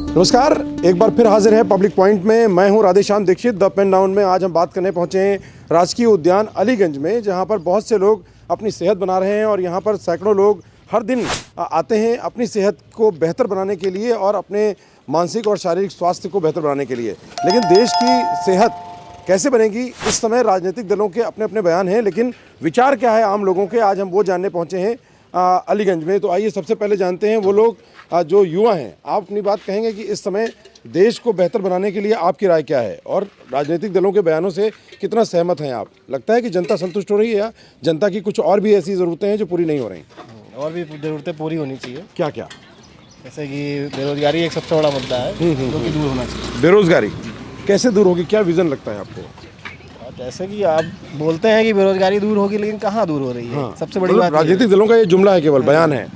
नमस्कार, एक बार फिर हाजिर है पब्लिक पॉइंट में। मैं हूं Radheshyam Dixit. The pen down में आज हम बात करने पहुंचे हैं राजकीय उद्यान अलीगंज में, जहां पर बहुत से लोग अपनी सेहत बना रहे हैं और यहां पर सैकड़ों लोग हर दिन आते हैं अपनी सेहत को बेहतर बनाने के लिए और अपने मानसिक और शारीरिक स्वास्थ्य को बेहतर बनाने के लिए। लेकिन देश की सेहत कैसे बनेगी, इस समय राजनीतिक दलों के अपने अपने बयान हैं, लेकिन विचार क्या है आम लोगों के, आज हम वो जानने पहुंचे हैं अलीगंज में। तो आइए सबसे पहले जानते हैं वो लोग जो युवा हैं। आप अपनी बात कहेंगे कि इस समय देश को बेहतर बनाने के लिए आपकी राय क्या है और राजनीतिक दलों के बयानों से कितना सहमत हैं आप? लगता है कि जनता संतुष्ट हो रही है या जनता की कुछ और भी ऐसी ज़रूरतें हैं जो पूरी नहीं हो रही? और भी ज़रूरतें पूरी होनी चाहिए। क्या क्या? जैसे कि बेरोजगारी एक सबसे बड़ा मुद्दा है जो कि दूर होना चाहिए। बेरोजगारी कैसे दूर होगी, क्या विज़न लगता है आपको? जैसे कि आप बोलते हैं कि बेरोजगारी दूर होगी, लेकिन कहाँ दूर हो रही है? सबसे बड़ी बात राजनीतिक दलों का ये जुमला है, केवल बयान है,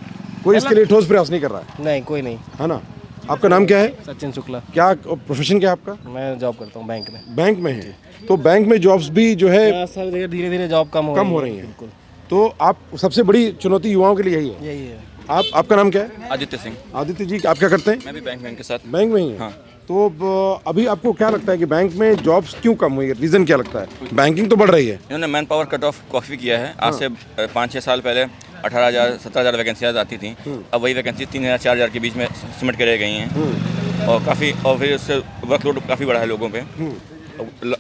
कोई इसके लिए ठोस प्रयास नहीं कर रहा है। नहीं, कोई नहीं। है ना? आपका नाम क्या है? सचिन शुक्ला। क्या प्रोफेशन क्या है आपका? मैं जॉब करता हूँ बैंक में। बैंक में है, तो बैंक में जॉब्स भी जो है सर धीरे धीरे जॉब कम हो रही है। बिल्कुल। तो आप सबसे बड़ी चुनौती युवाओं के लिए यही है। यही है। आपका नाम क्या है? आदित्य सिंह। आदित्य जी, आप क्या करते हैं? मैं भी बैंक के साथ। बैंक में ही है। हाँ। तो अभी आपको क्या लगता है कि बैंक में जॉब्स क्यों कम हुई है? रीज़न क्या लगता है? बैंकिंग तो बढ़ रही है। इन्होंने मैन पावर कट ऑफ काफ़ी किया है। आज से 5-6 साल पहले 18,000 17,000 वैकेंसियाँ आती थी। अब वही वैकेंसी 3,000 4,000 के बीच में सिमट के रह गई हैं और काफ़ी, और फिर उससे वर्कलोड काफ़ी बढ़ा है लोगों पे।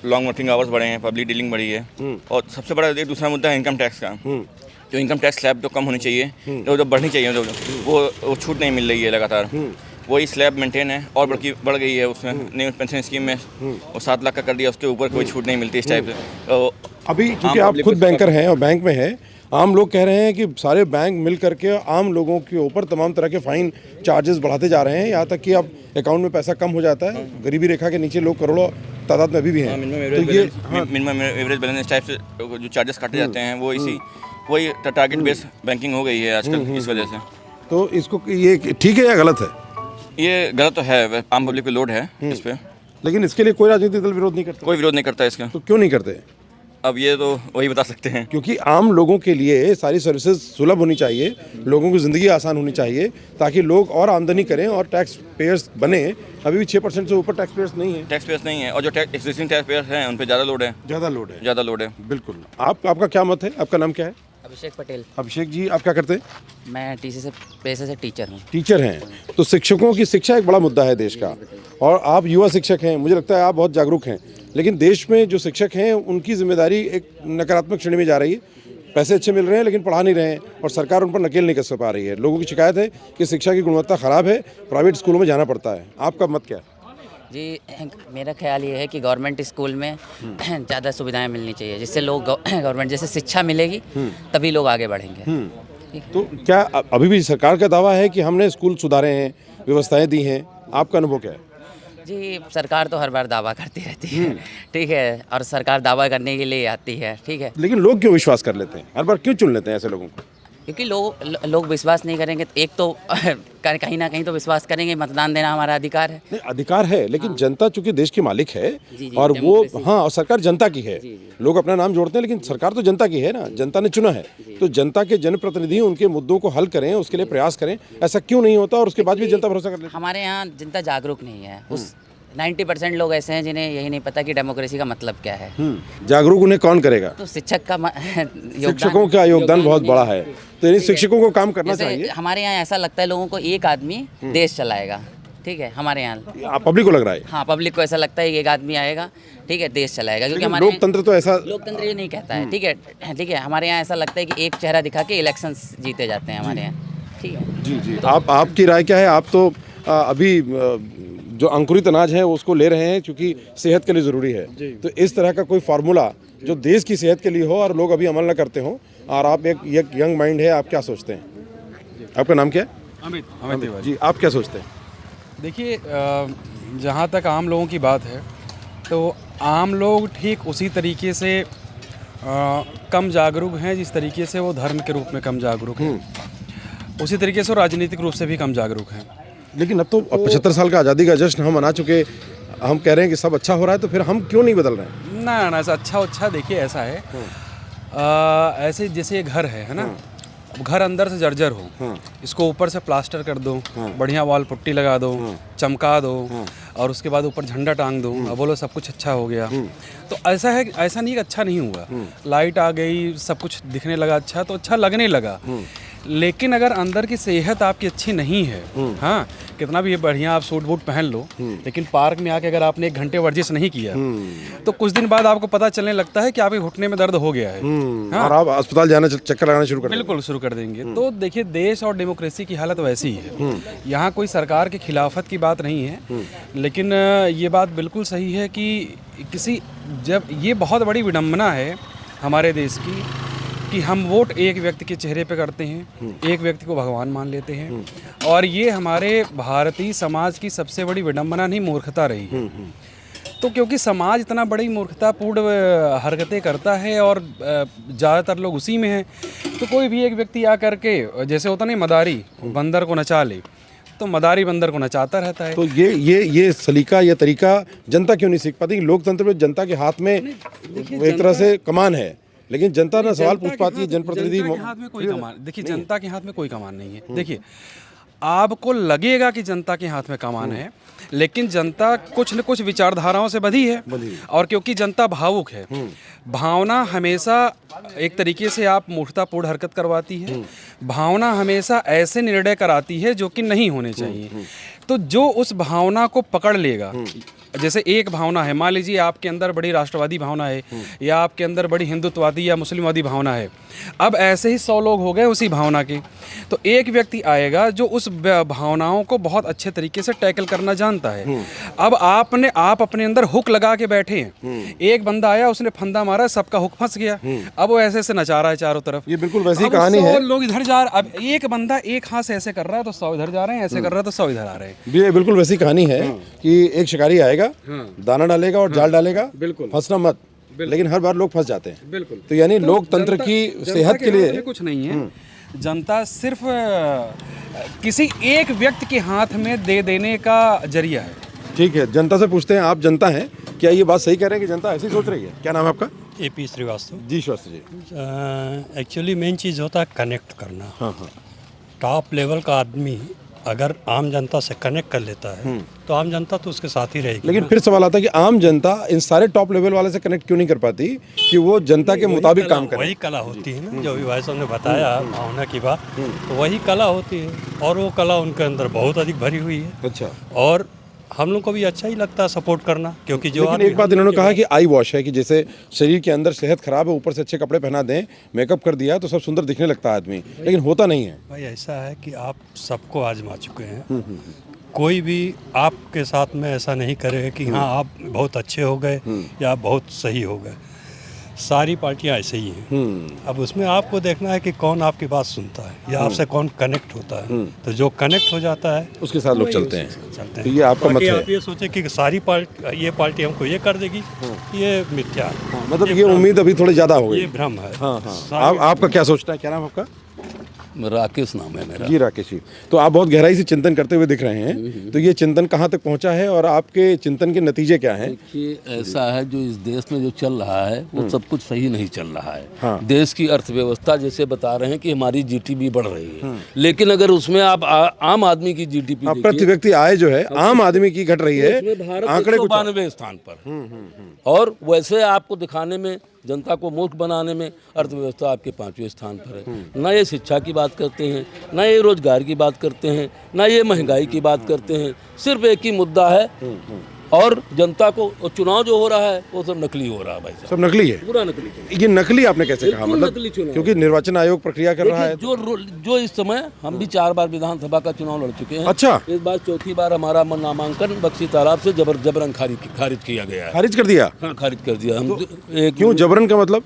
लॉन्ग वर्किंग आवर्स बढ़े हैं, पब्लिक डीलिंग बढ़ी है और सबसे बड़ा एक दूसरा मुद्दा है इनकम टैक्स का। जो इनकम टैक्स स्लैब तो कम होनी चाहिए, जो बढ़नी चाहिए, वो छूट नहीं मिल रही है लगातार। वही स्लैब मेंटेन है और बढ़ गई है। उसमें न्यू पेंशन स्कीम में वो 7 लाख का कर दिया, उसके ऊपर कोई छूट नहीं मिलती इस टाइप से। तो अभी क्योंकि आप खुद बैंकर हैं और बैंक में है, आम लोग कह रहे हैं कि सारे बैंक मिल करके आम लोगों के ऊपर तमाम तरह के फाइन चार्जेस बढ़ाते जा रहे हैं, यहाँ तक कि अब अकाउंट में पैसा कम हो जाता है। गरीबी रेखा के नीचे लोग करोड़ों तादाद में अभी भी हैं। मिनिमम एवरेज बैलेंस इस टाइप से जो चार्जेस काटे जाते हैं वो वही टारगेट बेस्ड बैंकिंग हो गई है आजकल इस वजह से। तो इसको ये ठीक है या गलत है? ये गलत तो है, आम पब्लिक पे लोड है इस पे। लेकिन इसके लिए कोई राजनीतिक दल विरोध नहीं करता? कोई विरोध नहीं करता इसका। तो क्यों नहीं करते? अब ये तो वही बता सकते हैं। क्योंकि आम लोगों के लिए सारी सर्विसेज सुलभ होनी चाहिए, लोगों की ज़िंदगी आसान होनी चाहिए, ताकि लोग और आमदनी करें और टैक्स पेयर्स बने। अभी भी 6% से ऊपर टैक्स पेयर्स नहीं है। टैक्स पेयर्स नहीं है और जो एग्जिस्टिंग टैक्स पेयर्स हैं उन पे ज़्यादा लोड है। ज़्यादा लोड है। बिल्कुल। आपका क्या मत है? आपका नाम क्या है? अभिषेक पटेल। अभिषेक जी, आप क्या करते हैं? मैं टीसी से पेशे से टीचर हूँ। टीचर हैं, तो शिक्षकों की शिक्षा एक बड़ा मुद्दा है देश का, और आप युवा शिक्षक हैं, मुझे लगता है आप बहुत जागरूक हैं। लेकिन देश में जो शिक्षक हैं उनकी जिम्मेदारी एक नकारात्मक श्रेणी में जा रही है। पैसे अच्छे मिल रहे हैं लेकिन पढ़ा नहीं रहे हैं और सरकार उन पर नकेल नहीं कस पा रही है। लोगों की शिकायत है कि शिक्षा की गुणवत्ता ख़राब है, प्राइवेट स्कूलों में जाना पड़ता है। आपका मत क्या है? जी, मेरा ख्याल ये है कि गवर्नमेंट स्कूल में ज़्यादा सुविधाएं मिलनी चाहिए, जिससे लोग गवर्नमेंट जैसे शिक्षा मिलेगी तभी लोग आगे बढ़ेंगे। तो क्या अभी भी सरकार का दावा है कि हमने स्कूल सुधारे हैं, व्यवस्थाएं दी हैं? आपका अनुभव क्या है? जी, सरकार तो हर बार दावा करती रहती है, ठीक है, और सरकार दावा करने के लिए आती है, ठीक है। लेकिन लोग क्यों विश्वास कर लेते हैं? हर बार क्यों चुन लेते हैं ऐसे लोगों को? क्योंकि लोग विश्वास नहीं करेंगे। एक तो कहीं ना कहीं तो विश्वास करेंगे, मतदान देना हमारा अधिकार है। नहीं, अधिकार है, लेकिन हाँ। जनता चूंकि देश की मालिक है जी, और वो डेमोक्रेसी। हाँ, और सरकार जनता की है। जी। लोग अपना नाम जोड़ते हैं लेकिन सरकार तो जनता की है ना, जनता ने चुना है। तो जनता के जनप्रतिनिधि उनके मुद्दों को हल करें, उसके लिए प्रयास करें। ऐसा क्यों नहीं होता और उसके बाद भी जनता भरोसा कर लेती है? हमारे यहाँ जनता जागरूक नहीं है। उस 90% लोग ऐसे हैं जिन्हें यही नहीं पता कि डेमोक्रेसी का मतलब क्या है। जागरूक उन्हें कौन करेगा? तो शिक्षक का शिक्षकों का योगदान बहुत बड़ा है, तो यानी शिक्षकों को काम करना चाहिए। हमारे यहाँ ऐसा लगता है लोगों को एक आदमी देश चलाएगा, ठीक है, हमारे यहाँ पब्लिक को लग रहा है। हाँ, पब्लिक को ऐसा लगता है कि एक आदमी आएगा, ठीक है, देश चलाएगा। क्योंकि हमारे लोकतंत्र तो ऐसा, लोकतंत्र ये नहीं कहता है, ठीक है, ठीक है। हमारे यहाँ ऐसा लगता है कि एक चेहरा दिखा के इलेक्शंस जीते जाते हैं हमारे यहाँ, ठीक है। जी जी। आपकी राय क्या है? आप तो अभी जो अंकुरित अनाज है उसको ले रहे हैं क्योंकि सेहत के लिए ज़रूरी है। तो इस तरह का कोई फार्मूला जो देश की सेहत के लिए हो और लोग अभी अमल न करते हों, और आप एक यंग माइंड है, आप क्या सोचते हैं? आपका नाम क्या है? अमित तिवारी जी, आप क्या सोचते हैं? देखिए, जहाँ तक आम लोगों की बात है तो आम लोग ठीक उसी तरीके से कम जागरूक हैं जिस तरीके से वो धर्म के रूप में कम जागरूक हैं, उसी तरीके से वो राजनीतिक रूप से भी कम जागरूक हैं। लेकिन अब तो 75 साल का आज़ादी का जश्न हम मना चुके, हम कह रहे हैं कि सब अच्छा हो रहा है, तो फिर हम क्यों नहीं बदल रहे हैं? ना ऐसा अच्छा देखिए, ऐसा है ऐसे जैसे ये घर है ना, घर अंदर से जर्जर हो, इसको ऊपर से प्लास्टर कर दो, बढ़िया वॉल पुट्टी लगा दो, चमका दो, और उसके बाद ऊपर झंडा टांग दो, अब बोलो सब कुछ अच्छा हो गया। तो ऐसा है, ऐसा नहीं कि अच्छा नहीं हुआ, लाइट आ गई, सब कुछ दिखने लगा अच्छा, तो अच्छा लगने लगा। लेकिन अगर अंदर की सेहत आपकी अच्छी नहीं है, हाँ, कितना भी बढ़िया आप सूट बूट पहन लो, लेकिन पार्क में आके अगर आपने 1 घंटे वर्जिश नहीं किया तो कुछ दिन बाद आपको पता चलने लगता है कि आपके घुटने में दर्द हो गया है, हाँ? और आप अस्पताल जाना, चक्कर लगाना शुरू कर देंगे। बिल्कुल शुरू कर देंगे। तो देखिए, देश और डेमोक्रेसी की हालत वैसी ही है। यहाँ कोई सरकार की खिलाफत की बात नहीं है, लेकिन ये बात बिल्कुल सही है कि जब ये बहुत बड़ी विडंबना है हमारे देश की कि हम वोट एक व्यक्ति के चेहरे पे करते हैं, एक व्यक्ति को भगवान मान लेते हैं, और ये हमारे भारतीय समाज की सबसे बड़ी विडंबना नहीं, मूर्खता रही है। तो क्योंकि समाज इतना बड़ी मूर्खतापूर्ण हरकतें करता है और ज़्यादातर लोग उसी में हैं, तो कोई भी एक व्यक्ति आ करके, जैसे होता नहीं मदारी बंदर को नचा ले, तो मदारी बंदर को नचाता रहता है। तो ये सलीका, ये तरीका जनता क्यों नहीं सीख पाती? लोकतंत्र में जनता के हाथ में एक तरह से कमान है, लेकिन जनता ना सवाल पूछ पाती है, जनप्रतिनिधि जनता के हाथ में कोई कमान, देखिए जनता के हाथ में कोई कमान नहीं है। देखिए, आपको लगेगा कि जनता के हाथ में कमान है, लेकिन जनता कुछ न कुछ विचारधाराओं से बंधी है, और क्योंकि जनता भावुक है, भावना हमेशा एक तरीके से आप मूर्खतापूर्ण हरकत करवाती है, भावना हमेशा ऐसे निर्णय कराती है जो कि नहीं होने चाहिए। तो जो उस भावना को पकड़ लेगा, जैसे एक भावना है, मान लीजिए आपके अंदर बड़ी राष्ट्रवादी भावना है, या आपके अंदर बड़ी हिंदुत्ववादी या मुस्लिमवादी भावना है, अब ऐसे ही 100 लोग हो गए उसी भावना के, तो एक व्यक्ति आएगा जो उस भावनाओं को बहुत अच्छे तरीके से टैकल करना जानता है। अब आप अपने अंदर हुक लगा के बैठे हैं, एक बंदा आया, उसने फंदा मारा, सबका हुक फंस गया, अब वो ऐसे ऐसे नचा रहा है चारों तरफ। ये बिल्कुल वैसी कहानी है। लोग इधर जा रहे, अब एक बंदा एक हाथ से ऐसे कर रहा है तो 100 इधर जा रहे हैं, ऐसे कर रहा है तो 100 इधर आ रहे हैं। ये बिल्कुल वैसी कहानी है कि एक शिकारी आएगा, दाना डालेगा और जाल डालेगा, फंसना मत, लेकिन हर बार लोग फंस जाते हैं। बिल्कुल। तो यानी लोकतंत्र की सेहत के लिए कुछ नहीं है, जनता सिर्फ किसी एक व्यक्ति के हाथ में दे देने का जरिया है। ठीक है, जनता से पूछते हैं, आप जनता हैं, क्या ये बात सही कह रहे हैं कि जनता ऐसी सोच रही है? क्या नाम है आपका? AP श्रीवास्तव। जी श्रीवास्तव जी। एक्चुअली मेन चीज़ होता है कनेक्ट करना। हाँ हाँ, टॉप लेवल का आदमी अगर आम जनता से कनेक्ट कर लेता है तो आम जनता तो उसके साथ ही रहेगी। लेकिन फिर सवाल आता है कि आम जनता इन सारे टॉप लेवल वाले से कनेक्ट क्यों नहीं कर पाती कि वो जनता के मुताबिक काम करे? वही कला होती है ना, जो भी भाई साहब ने बताया भावना की बात, तो वही कला होती है, और वो कला उनके अंदर बहुत अधिक भरी हुई है। अच्छा, और हम लोग को भी अच्छा ही लगता है सपोर्ट करना, क्योंकि जो लेकिन एक बात इन्होंने कहा कि आई वॉश है, कि जैसे शरीर के अंदर सेहत खराब है, ऊपर से अच्छे कपड़े पहना दें, मेकअप कर दिया तो सब सुंदर दिखने लगता है आदमी, लेकिन होता नहीं है। भाई ऐसा है कि आप सबको आजमा चुके हैं, कोई भी आपके साथ में ऐसा नहीं करेगा कि हाँ आप बहुत अच्छे हो गए या आप बहुत सही हो गए। सारी पार्टियां ऐसे ही हैं। अब उसमें आपको देखना है कि कौन आपकी बात सुनता है या आपसे कौन कनेक्ट होता है। तो जो कनेक्ट हो जाता है उसके साथ लोग चलते हैं। तो ये आपका मत बाकी है। आप ये सोचे कि सारी पार्टी हमको ये कर देगी, ये मिथ्या है। मतलब ये उम्मीद अभी थोड़ी ज्यादा हो गई। ये भ्रम है। हाँ हाँ, आपका क्या सोचना है? क्या नाम आपका? राकेश नाम है मेरा। जी राकेश जी, तो आप बहुत गहराई से चिंतन करते हुए दिख रहे हैं, तो ये चिंतन कहाँ तक पहुँचा है और आपके चिंतन के नतीजे क्या हैं? देखिए, ऐसा है, जो इस देश में जो चल रहा है वो सब कुछ सही नहीं चल रहा है। हाँ। देश की अर्थव्यवस्था जैसे बता रहे हैं कि हमारी जीडीपी बढ़ रही है, लेकिन अगर उसमें आप आम आदमी की जीडीपी प्रति व्यक्ति आय जो है आम आदमी की घट रही है, भारत आंकड़े कुछ 192 स्थान पर, और वैसे आपको दिखाने में, जनता को मूर्ख बनाने में अर्थव्यवस्था आपके 5वें स्थान पर है। ना ये शिक्षा की बात करते हैं, ना ये रोजगार की बात करते हैं, ना ये महंगाई की बात करते हैं, सिर्फ एक ही मुद्दा है, और जनता को चुनाव जो हो रहा है वो सब नकली हो रहा है भाई साहब, सब नकली है, पूरा नकली। ये नकली आपने कैसे कहा? बिल्कुल मतलब नकली चुनाव। क्योंकि निर्वाचन आयोग प्रक्रिया कर रहा है। जो इस समय हम भी 4 बार विधानसभा का चुनाव लड़ चुके हैं। अच्छा, इस बार चौथी बार हमारा नामांकन बख्शी तालाब से जबरन खारिज किया गया है। खारिज कर दिया? हाँ, खारिज कर दिया। हम क्यों जबरन का मतलब?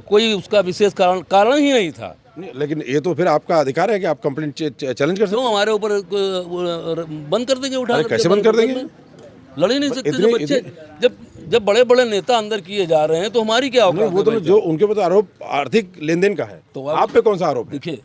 कोई उसका विशेष कारण ही नहीं था। लेकिन ये तो फिर आपका अधिकार है कि आप कंप्लेंट चैलेंज कर सकते क्यों हमारे ऊपर बंद कर देंगे? उठा कैसे बंद कर देंगे? लड़ ही नहीं सकते। जब बड़े बड़े नेता अंदर किए जा रहे हैं तो हमारी क्या औकात है? वो तो जो उनके ऊपर आरोप आर्थिक लेन देन का है, तो आप पे कौन सा आरोप है? देखिए,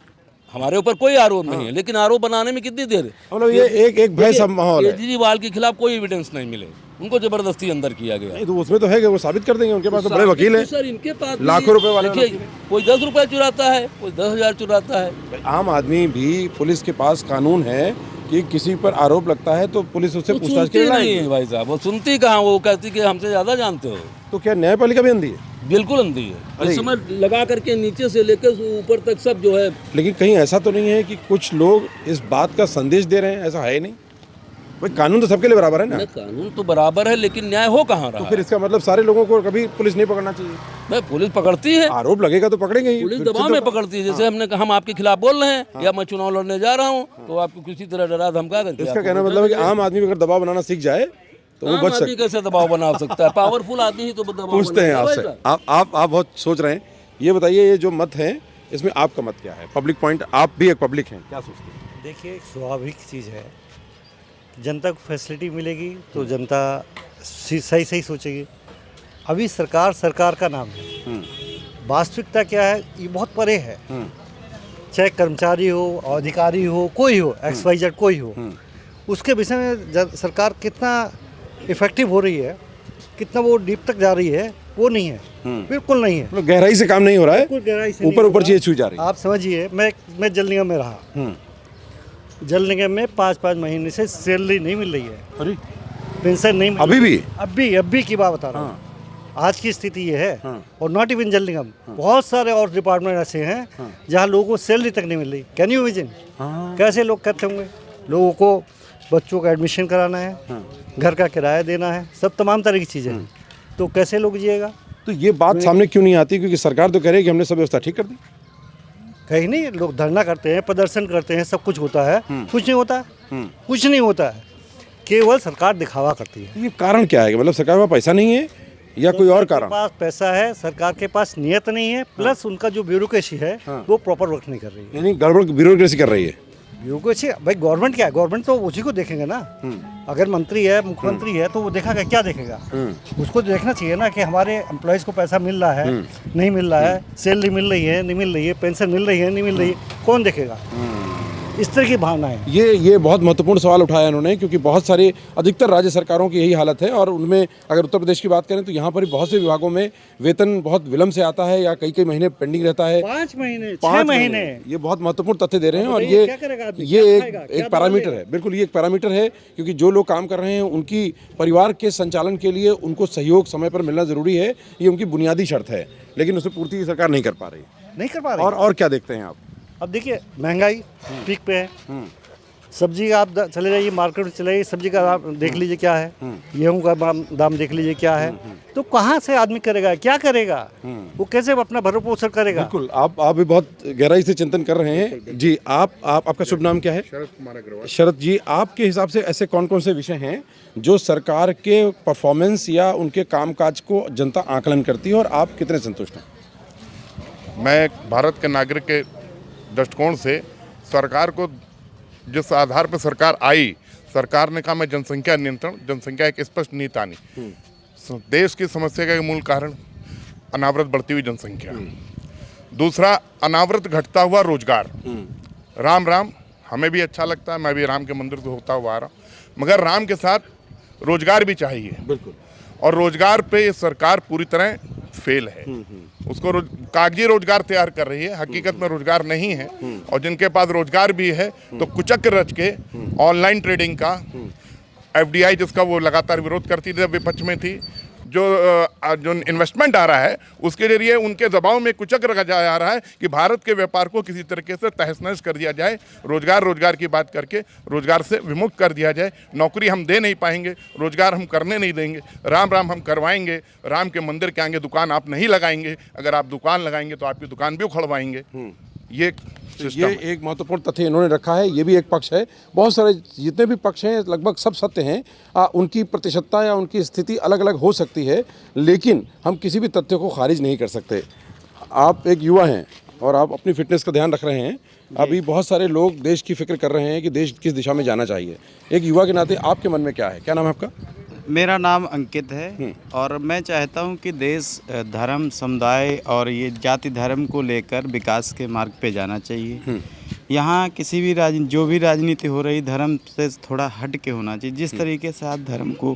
हमारे ऊपर कोई आरोप नहीं है, लेकिन आरोप बनाने में कितनी देर है? मतलब ये एक भय सब माहौल है। केजरीवाल के खिलाफ कोई एविडेंस नहीं मिले, उनको जबरदस्ती अंदर किया गया। नहीं तो उसमें तो है कि वो साबित कर देंगे, उनके पास तो बड़े वकील हैं। सर इनके पास लाखों रुपए वाले देखिए, कोई 10 रुपए चुराता है, कोई 10,000 चुराता है। आम आदमी भी, पुलिस के पास कानून है कि किसी पर आरोप लगता है तो पुलिस उससे वो पूछताछ सुनती के नहीं है भाई साहब, वो सुनती कहाँ, वो कहती कि हमसे ज़्यादा जानते हो। तो क्या न्यायपालिका भी अंधी है? बिल्कुल अंधी है, इस समय लगा करके नीचे से लेकर ऊपर तक सब जो है। लेकिन कहीं ऐसा तो नहीं है कि कुछ लोग इस बात का संदेश दे रहे हैं? ऐसा है नहीं भाई, कानून तो सबके लिए बराबर है ना। कानून तो बराबर है, लेकिन न्याय हो कहाँ रहा तो फिर इसका मतलब सारे लोगों को कभी पुलिस नहीं पकड़ना चाहिए? है? पुलिस पकड़ती है, आरोप लगेगा तो पकड़ेंगे ही। पुलिस दबाव में पकड़ती है। जैसे हमने कहा हम आपके खिलाफ बोल रहे हैं या मैं चुनाव लड़ने जा रहा हूँ, तो आपको किसी तरह डरा धमका करके इसका कहना मतलब है कि आम आदमी अगर दबाव बनाना सीख जाए तो वो बच सकता है। कैसे दबाव बना सकता है? पावरफुल आदमी ही तो दबाव पूछते हैं बनाता है आपसे, भाई साहब। आप बहुत सोच रहे हैं, ये बताइए ये जो मत है इसमें आपका मत क्या है? पब्लिक पॉइंट, आप भी एक पब्लिक हैं, क्या सोचते हैं? देखिए, एक स्वाभाविक चीज़ है, जनता को फैसिलिटी मिलेगी तो जनता सही सही सोचेगी। अभी सरकार का नाम है, वास्तविकता क्या है ये बहुत परे है। चाहे कर्मचारी हो, अधिकारी हो, कोई हो, XYZ कोई हो, उसके विषय में सरकार कितना इफेक्टिव हो रही है, कितना वो डीप तक जा रही है, वो नहीं है, बिल्कुल नहीं है। मतलब गहराई से काम नहीं हो रहा है, बिल्कुल गहराई से ऊपर ऊपर चीज़ें छू जा रही है। आप समझिए, मैं जल निगम में रहा, जल निगम में 5-5 महीने से सैलरी नहीं मिल रही है, अरे पेंशन नहीं मिल अभी भी? अभी की बात बता रहा हूँ। आज की स्थिति ये है। और नॉट इवन जल निगम, बहुत सारे और डिपार्टमेंट ऐसे हैं जहाँ लोगों को सैलरी तक नहीं मिल रही। कैन यू इमेजिन कैसे लोग करते होंगे? लोगों को बच्चों का एडमिशन कराना है, घर का किराया देना है, सब तमाम तरह की चीज़ें हैं, तो कैसे लोग जिएगा? तो ये बात सामने क्यों नहीं आती? क्योंकि सरकार तो कह रही है कि हमने सब व्यवस्था ठीक कर दी। कहीं नहीं, लोग धरना करते हैं, प्रदर्शन करते हैं, सब कुछ होता है, कुछ नहीं होता है, कुछ नहीं होता है, केवल सरकार दिखावा करती है। ये कारण क्या है? मतलब सरकार के पास पैसा नहीं है या कोई और कारण? पास पैसा है, सरकार के पास नियत नहीं है, प्लस उनका जो ब्यूरोक्रेसी है वो प्रॉपर वर्क नहीं कर रही है। यानी गड़बड़ ब्यूरोक्रेसी कर रही है। ब्यूरोक्रेसी भाई, गवर्नमेंट क्या है? गवर्नमेंट तो उसी को देखेंगे ना। अगर मंत्री है, मुख्यमंत्री है, तो वो देखेगा, क्या देखेगा? उसको देखना चाहिए ना कि हमारे एम्प्लॉयज़ को पैसा मिल रहा है, नहीं मिल रहा है, सैलरी मिल रही है, नहीं मिल रही है, पेंशन मिल रही है, नहीं मिल रही है, कौन देखेगा? इस तरह की भावना है। ये बहुत महत्वपूर्ण सवाल उठाया इन्होंने, क्योंकि बहुत सारी, अधिकतर राज्य सरकारों की यही हालत है। और उनमें अगर उत्तर प्रदेश की बात करें तो यहाँ पर बहुत से विभागों में वेतन बहुत विलम्ब से आता है या कई कई महीने पेंडिंग रहता है। 5 महीने, 6 महीने। ये बहुत महत्वपूर्ण तथ्य दे रहे हैं। और क्या ये करेगा आदमी? ये क्या खाएगा? एक पैरामीटर है, बिल्कुल ये एक पैरामीटर है, क्योंकि जो लोग काम कर रहे हैं उनकी परिवार के संचालन के लिए उनको सहयोग समय पर मिलना जरूरी है, ये उनकी बुनियादी शर्त है, लेकिन उसे पूर्ति सरकार नहीं कर पा रही। नहीं कर पा रही। और क्या देखते हैं आप? अब देखिए, महंगाई पीक पे है। सब्जी आप चले जाइए, मार्केट में चले जाइए, सब्जी का दाम देख लीजिए क्या है, गेहूं का दाम देख लीजिए क्या है। तो कहाँ से आदमी करेगा, क्या करेगा, वो कैसे अपना भरण पोषण करेगा? बिल्कुल, आप भी बहुत गहराई से चिंतन कर रहे हैं जी। आपका शुभ नाम क्या है? शरद कुमार अग्रवाल। शरद जी, आपके हिसाब से ऐसे कौन कौन से विषय हैं जो सरकार के परफॉर्मेंस या उनके कामकाज को जनता आकलन करती है और आप कितने संतुष्ट हैं? मैं भारत के नागरिक के दृष्टिकोण से सरकार को, जिस आधार पर सरकार आई, सरकार ने कहा मैं जनसंख्या नियंत्रण, जनसंख्या एक स्पष्ट नीति आनी। देश की समस्या का मूल कारण अनावृत बढ़ती हुई जनसंख्या, दूसरा अनावृत घटता हुआ रोजगार। राम हमें भी अच्छा लगता है, मैं भी राम के मंदिर से होता हुआ आ रहा हूँ, मगर राम के साथ रोजगार भी चाहिए। बिल्कुल। और रोजगार पे ये सरकार पूरी तरह फेल है। उसको कागजी रोजगार तैयार कर रही है, हकीकत में रोजगार नहीं है। और जिनके पास रोजगार भी है तो कुचक रच के ऑनलाइन ट्रेडिंग का, FDI जिसका वो लगातार विरोध करती थी, विपक्ष में थी, जो इन्वेस्टमेंट आ रहा है उसके जरिए उनके दबाव में कुचक रखा जा रहा है कि भारत के व्यापार को किसी तरीके से तहस नहस कर दिया जाए, रोजगार की बात करके रोजगार से विमुक्त कर दिया जाए। नौकरी हम दे नहीं पाएंगे, रोजगार हम करने नहीं देंगे, राम हम करवाएंगे। राम के मंदिर के आगे दुकान आप नहीं लगाएंगे, अगर आप दुकान लगाएंगे तो आपकी दुकान भी उखड़वाएंगे। ये एक महत्वपूर्ण तथ्य इन्होंने रखा है। ये भी एक पक्ष है। बहुत सारे जितने भी पक्ष हैं लगभग सब सत्य हैं। उनकी प्रतिशतता या उनकी स्थिति अलग अलग हो सकती है, लेकिन हम किसी भी तथ्य को खारिज नहीं कर सकते। आप एक युवा हैं और आप अपनी फिटनेस का ध्यान रख रहे हैं। अभी बहुत सारे लोग देश की फिक्र कर रहे हैं कि देश किस दिशा में जाना चाहिए। एक युवा के नाते आपके मन में क्या है? क्या नाम है आपका? मेरा नाम अंकित है और मैं चाहता हूं कि देश धर्म, समुदाय और ये जाति धर्म को लेकर विकास के मार्ग पे जाना चाहिए। यहाँ किसी भी जो भी राजनीति हो रही धर्म से थोड़ा हट के होना चाहिए। जिस तरीके से आप धर्म को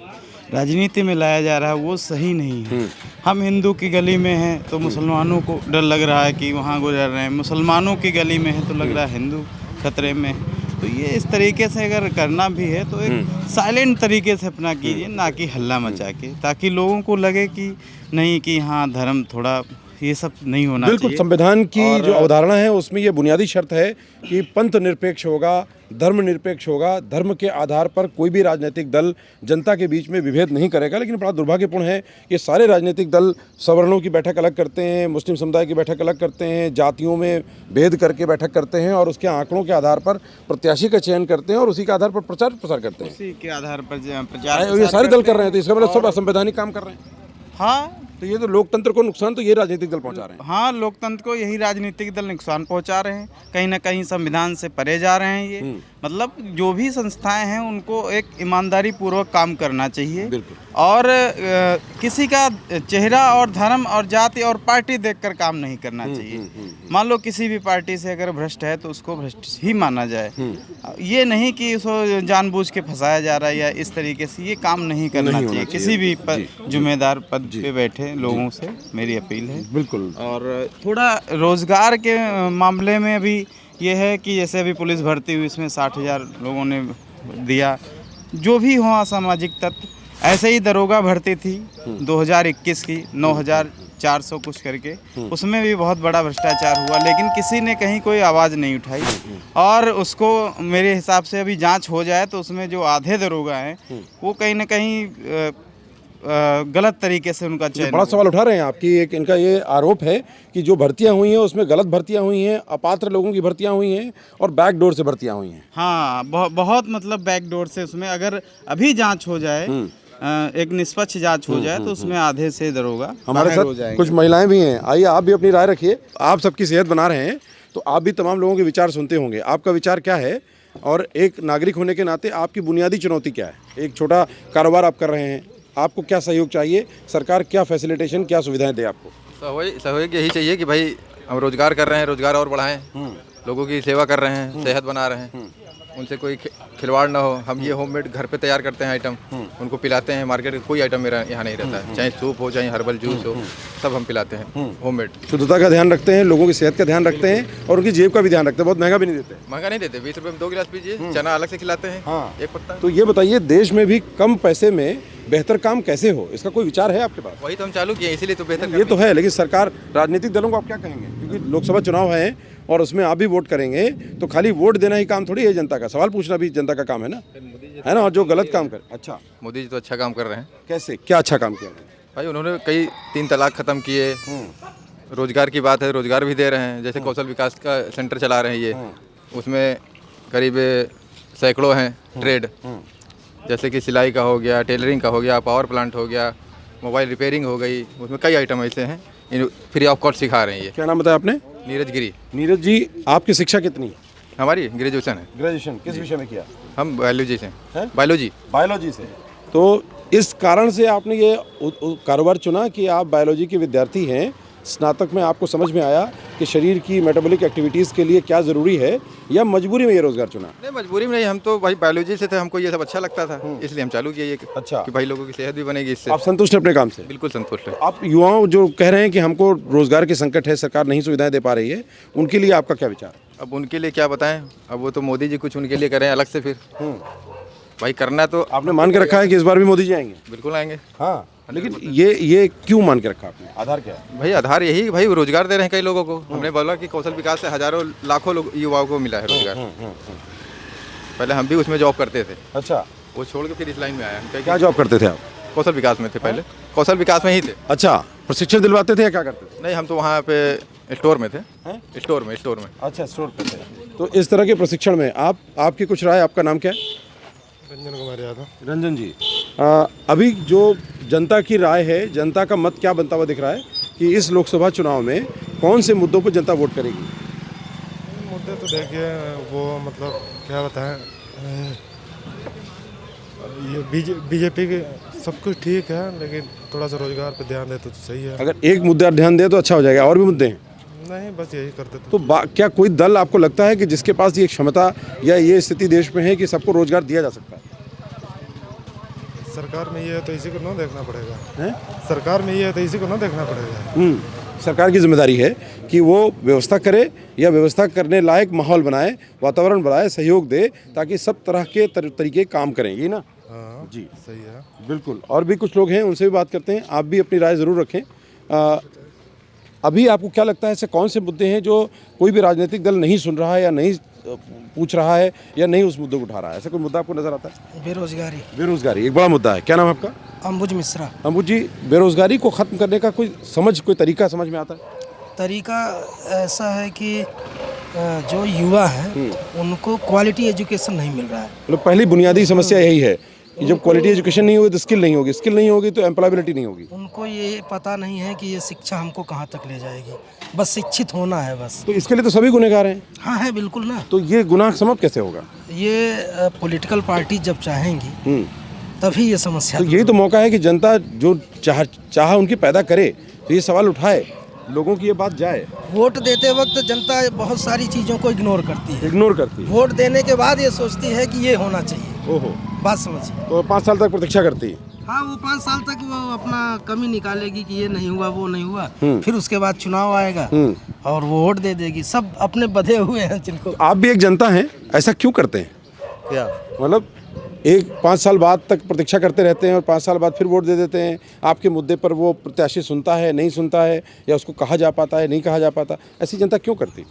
राजनीति में लाया जा रहा है वो सही नहीं है। हम हिंदू की गली में हैं तो मुसलमानों को डर लग रहा है कि वहाँ गुजर रहे हैं, मुसलमानों की गली में है तो लग रहा है हिंदू खतरे में है। तो ये इस तरीके से अगर करना भी है तो एक साइलेंट तरीके से अपना कीजिए, ना कि हल्ला मचा के, ताकि लोगों को लगे कि नहीं कि हाँ धर्म थोड़ा ये सब नहीं होना चाहिए। बिल्कुल, संविधान की जो अवधारणा है उसमें ये बुनियादी शर्त है कि पंथ निरपेक्ष होगा, धर्म निरपेक्ष होगा, धर्म के आधार पर कोई भी राजनीतिक दल जनता के बीच में विभेद नहीं करेगा। लेकिन बड़ा दुर्भाग्यपूर्ण है कि सारे राजनीतिक दल सवर्णों की बैठक अलग करते हैं, मुस्लिम समुदाय की बैठक अलग करते हैं, जातियों में भेद करके बैठक करते हैं और उसके आंकड़ों के आधार पर प्रत्याशी का चयन करते हैं और उसी के आधार पर प्रचार प्रसार करते हैं। उसी के आधार पर प्रचार ये सारे दल कर रहे हैं, तो इसका मतलब सब असंवैधानिक काम कर रहे हैं। हाँ, तो ये तो लोकतंत्र को नुकसान तो ये राजनीतिक दल पहुंचा रहे हैं। हाँ, लोकतंत्र को यही राजनीतिक दल नुकसान पहुंचा रहे हैं, कहीं ना कहीं संविधान से परे जा रहे हैं ये। मतलब जो भी संस्थाएं हैं उनको एक ईमानदारी पूर्वक काम करना चाहिए और किसी का चेहरा और धर्म और जाति और पार्टी देखकर काम नहीं करना चाहिए। मान लो किसी भी पार्टी से अगर भ्रष्ट है तो उसको भ्रष्ट ही माना जाए, ये नहीं कि उसको जानबूझ के फंसाया जा रहा है या इस तरीके से। ये काम नहीं करना चाहिए किसी भी जिम्मेदार पद पे बैठे लोगों से, मेरी अपील है। बिल्कुल। और थोड़ा रोजगार के मामले में भी ये है कि जैसे अभी पुलिस भर्ती हुई, इसमें 60,000 लोगों ने दिया। जो भी हो असामाजिक तत्व, ऐसे ही दरोगा भर्ती थी 2021 की 9,400 कुछ करके, उसमें भी बहुत बड़ा भ्रष्टाचार हुआ, लेकिन किसी ने कहीं कोई आवाज़ नहीं उठाई। और उसको मेरे हिसाब से अभी जांच हो जाए तो उसमें जो आधे दरोगा हैं वो कहीं ना कहीं गलत तरीके से उनका चयन। बड़ा सवाल उठा रहे हैं आपकी, एक इनका ये आरोप है कि जो भर्तियां हुई हैं उसमें गलत भर्तियां हुई हैं, अपात्र लोगों की भर्तियां हुई हैं और बैकडोर से भर्तियां हुई हैं। हाँ, बहुत मतलब बैकडोर से उसमें अगर अभी जांच हो जाए, एक निष्पक्ष जांच हो जाए तो उसमें आधे से दरोगा हमारे साथ कुछ महिलाएं भी हैं। आइए आप भी अपनी राय रखिए। आप सबकी सेहत बना रहे हैं तो आप भी तमाम लोगों के विचार सुनते होंगे। आपका विचार क्या है और एक नागरिक होने के नाते आपकी बुनियादी चुनौती क्या है? एक छोटा कारोबार आप कर रहे हैं, आपको क्या सहयोग चाहिए? सरकार क्या फैसिलिटेशन, क्या सुविधाएं दे आपको? सहयोग यही चाहिए कि भाई हम रोजगार कर रहे हैं, रोजगार और बढ़ाएं, लोगों की सेवा कर रहे हैं, सेहत बना रहे हैं, उनसे कोई खिलवाड़ ना हो। हम ये होममेड घर पे तैयार करते हैं आइटम, उनको पिलाते हैं। मार्केट का कोई आइटम मेरा यहाँ नहीं रहता है, चाहे सूप हो चाहे हर्बल जूस हो, सब हम पिलाते हैं होममेड। शुद्धता का ध्यान रखते हैं, लोगों की सेहत का ध्यान रखते हैं और उनकी जेब का भी ध्यान रखते हैं। बहुत महंगा भी नहीं देते। महंगा नहीं देते, 20 रुपये में 2 गिलास पीजिए, चना अलग से खिलाते हैं, एक पत्ता। तो ये बताइए, देश में भी कम पैसे में बेहतर काम कैसे हो, इसका कोई विचार है आपके पास? वही तो हम चालू किए, इसीलिए तो बेहतर। ये तो है, लेकिन सरकार, राजनीतिक दलों को आप क्या कहेंगे? क्योंकि लोकसभा चुनाव है और उसमें आप भी वोट करेंगे, तो खाली वोट देना ही काम थोड़ी है जनता का, सवाल पूछना भी जनता का काम है ना, है ना? और जो गलत काम करे। अच्छा, मोदी जी तो अच्छा काम कर रहे हैं। कैसे, क्या अच्छा काम किया भाई? उन्होंने कई 3 तलाक खत्म किए, रोजगार की बात है, रोजगार भी दे रहे हैं। जैसे कौशल विकास का सेंटर चला रहे हैं ये, उसमें करीब सैकड़ों हैं ट्रेड, जैसे कि सिलाई का हो गया, टेलरिंग का हो गया, पावर प्लांट हो गया, मोबाइल रिपेयरिंग हो गई, उसमें कई आइटम ऐसे हैं फ्री ऑफ कॉस्ट सिखा रहे हैं ये। क्या नाम बताया आपने? नीरज गिरी। नीरज जी, आपकी शिक्षा कितनी है? हमारी ग्रेजुएशन है। ग्रेजुएशन किस विषय में किया? हम बायोलॉजी से। बायोलॉजी से। तो इस कारण से आपने ये कारोबार चुना कि आप बायोलॉजी के विद्यार्थी हैं, स्नातक में आपको समझ में आया कि शरीर की मेटाबॉलिक एक्टिविटीज़ के लिए क्या ज़रूरी है, या मजबूरी में ये रोजगार चुना? नहीं, मजबूरी में नहीं, हम तो भाई बायोलॉजी से थे, हमको ये सब अच्छा लगता था, इसलिए हम चालू किए ये। अच्छा, कि भाई लोगों की सेहत भी बनेगी इससे। आप संतुष्ट हैं अपने काम से? बिल्कुल संतुष्ट है। आप युवाओं जो कह रहे हैं कि हमको रोजगार की संकट है, सरकार नहीं सुविधाएं दे पा रही है, उनके लिए आपका क्या विचार? अब उनके लिए क्या बताएं, अब वो तो मोदी जी कुछ उनके लिए करें अलग से। फिर भाई करना तो आपने मान के रखा है कि इस बार भी मोदी जी आएंगे? बिल्कुल आएंगे। हाँ, लेकिन ये क्यों मान के रखा आपने? आधार क्या है भाई? आधार यही, भाई रोजगार दे रहे हैं कई लोगों को। हमने बोला कि कौशल विकास से हजारों लाखों युवाओं को मिला है रोजगार। पहले हम भी उसमें जॉब करते थे। अच्छा, वो छोड़ के फिर इस लाइन में आया। क्या जॉब करते थे आप? कौशल विकास में थे पहले, कौशल विकास में ही थे। अच्छा, प्रशिक्षण दिलवाते थे या क्या करते थे? नहीं, हम तो वहाँ पे स्टोर में थे। स्टोर में। अच्छा, स्टोर पे थे। तो इस तरह के प्रशिक्षण में आपकी कुछ राय? आपका नाम क्या है? रंजन कुमार यादव। रंजन जी, अभी जो जनता की राय है, जनता का मत क्या बनता हुआ दिख रहा है कि इस लोकसभा चुनाव में कौन से मुद्दों पर जनता वोट करेगी? मुद्दे तो देखिए, वो मतलब क्या बताएं, ये बीजेपी के सब कुछ ठीक है, लेकिन थोड़ा सा रोजगार पे ध्यान दे तो सही है। अगर एक मुद्दा ध्यान दे तो अच्छा हो जाएगा, और भी मुद्दे हैं? नहीं, बस यही करते थे। तो क्या कोई दल आपको लगता है कि जिसके पास ये क्षमता या ये स्थिति देश में है कि सबको रोजगार दिया जा सकता है? सरकार में ये है तो इसी को ना देखना पड़ेगा। हैं? सरकार में ये है तो इसी को ना देखना पड़ेगा। सरकार की जिम्मेदारी है कि वो व्यवस्था करे या व्यवस्था करने लायक माहौल बनाए, वातावरण बनाए, सहयोग दे, ताकि सब तरह के तरीके काम करें, ये ना? हाँ जी सही है, बिल्कुल। और भी कुछ लोग हैं, उनसे भी बात करते हैं। आप भी अपनी राय ज़रूर रखें। अभी आपको क्या लगता है ऐसे कौन से मुद्दे हैं जो कोई भी राजनीतिक दल नहीं सुन रहा है या नहीं पूछ रहा है या नहीं उस मुद्दे को उठा रहा है? ऐसा कोई मुद्दा आपको नजर आता है? बेरोजगारी। बेरोजगारी एक बड़ा मुद्दा है। क्या नाम है आपका? अंबुज मिश्रा। अंबुज जी, बेरोजगारी को ख़त्म करने का कोई तरीका समझ में आता है? तरीका ऐसा है कि जो युवा हैं उनको क्वालिटी एजुकेशन नहीं मिल रहा है। मतलब पहली बुनियादी समस्या यही है कि जब क्वालिटी एजुकेशन नहीं होगी तो स्किल नहीं होगी, स्किल नहीं होगी तो एम्प्लॉयबिलिटी नहीं होगी। उनको ये पता नहीं है कि ये शिक्षा हमको कहाँ तक ले जाएगी, बस शिक्षित होना है बस। तो इसके लिए तो सभी गुनहगार हैं। हाँ है, बिल्कुल ना। तो ये गुनाह समाप्त कैसे होगा? ये पॉलिटिकल पार्टी जब चाहेंगी तभी ये समस्या। तो यही तो मौका है कि जनता जो चाह उनकी पैदा करे, तो ये सवाल उठाए, लोगों की ये बात जाए। वोट देते वक्त जनता बहुत सारी चीज़ों को इग्नोर करती है। वोट देने के बाद ये सोचती है कि ये होना चाहिए। ओहो, बात समझिए। तो 5 साल तक प्रतीक्षा करती है। हाँ, वो 5 साल तक वो अपना कमी निकालेगी कि ये नहीं हुआ, वो नहीं हुआ। फिर उसके बाद चुनाव आएगा और वो वोट दे देगी। सब अपने बधे हुए हैं जिनको। आप भी एक जनता हैं, ऐसा क्यों करते हैं? क्या मतलब 5 साल बाद तक प्रतीक्षा करते रहते हैं और 5 साल बाद फिर वोट दे देते हैं। आपके मुद्दे पर वो प्रत्याशी सुनता है, नहीं सुनता है, या उसको कहा जा पाता है, नहीं कहा जा पाता? ऐसी जनता क्यों करती?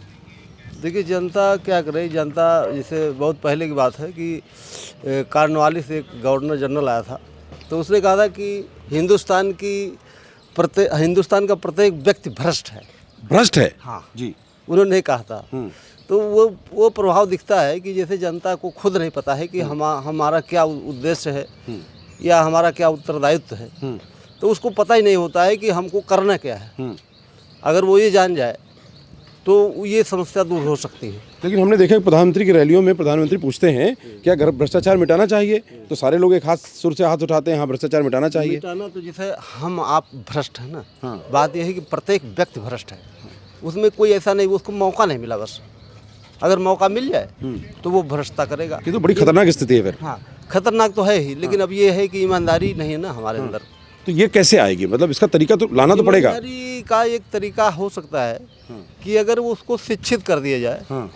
देखिए, जनता क्या करे। जनता जैसे बहुत पहले की बात है कि कार्नवालिस से एक गवर्नर जनरल आया था, तो उसने कहा था कि हिंदुस्तान का प्रत्येक व्यक्ति भ्रष्ट है। हाँ जी, उन्होंने कहा था। तो वो प्रभाव दिखता है कि जैसे जनता को खुद नहीं पता है कि हमारा क्या उद्देश्य है या हमारा क्या उत्तरदायित्व है, तो उसको पता ही नहीं होता है कि हमको करना क्या है। अगर वो ये जान जाए तो ये समस्या दूर हो सकती है। लेकिन हमने देखा कि प्रधानमंत्री की रैलियों में प्रधानमंत्री पूछते हैं क्या भ्रष्टाचार मिटाना चाहिए, तो सारे लोग एक सुर से हाथ उठाते हैं, हाँ भ्रष्टाचार मिटाना चाहिए। मिटाना तो जैसे हम आप भ्रष्ट है ना। हाँ। बात यह है कि प्रत्येक व्यक्ति भ्रष्ट है, उसमें कोई ऐसा नहीं, उसको मौका नहीं मिला। बस अगर मौका मिल जाए तो वो भ्रष्टता करेगा। ये तो बड़ी खतरनाक स्थिति है फिर। हाँ, खतरनाक तो है ही, लेकिन अब ये है कि ईमानदारी नहीं है ना हमारे अंदर। तो ये कैसे आएगी? मतलब इसका तरीका तो लाना तो पड़ेगा। ईमानदारी का एक तरीका हो सकता है कि अगर वो उसको शिक्षित कर दिया जाए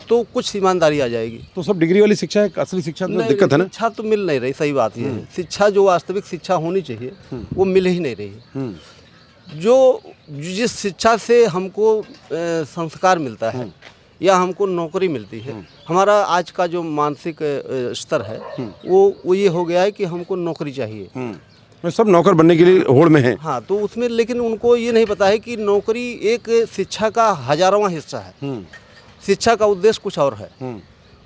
तो कुछ ईमानदारी आ जाएगी। तो सब डिग्री वाली शिक्षा है, असली शिक्षा तो दिक्कत है ना। शिक्षा तो मिल नहीं रही, सही बात ये है। शिक्षा जो वास्तविक शिक्षा होनी चाहिए वो मिल ही नहीं रही। जो जिस शिक्षा से हमको संस्कार मिलता है या हमको नौकरी मिलती है, हमारा आज का जो मानसिक स्तर है वो ये हो गया है कि हमको नौकरी चाहिए। सब नौकर बनने के लिए होड़ में है। हाँ, तो उसमें लेकिन उनको ये नहीं पता है कि नौकरी एक शिक्षा का 1000वां हिस्सा है। शिक्षा का उद्देश्य कुछ और है।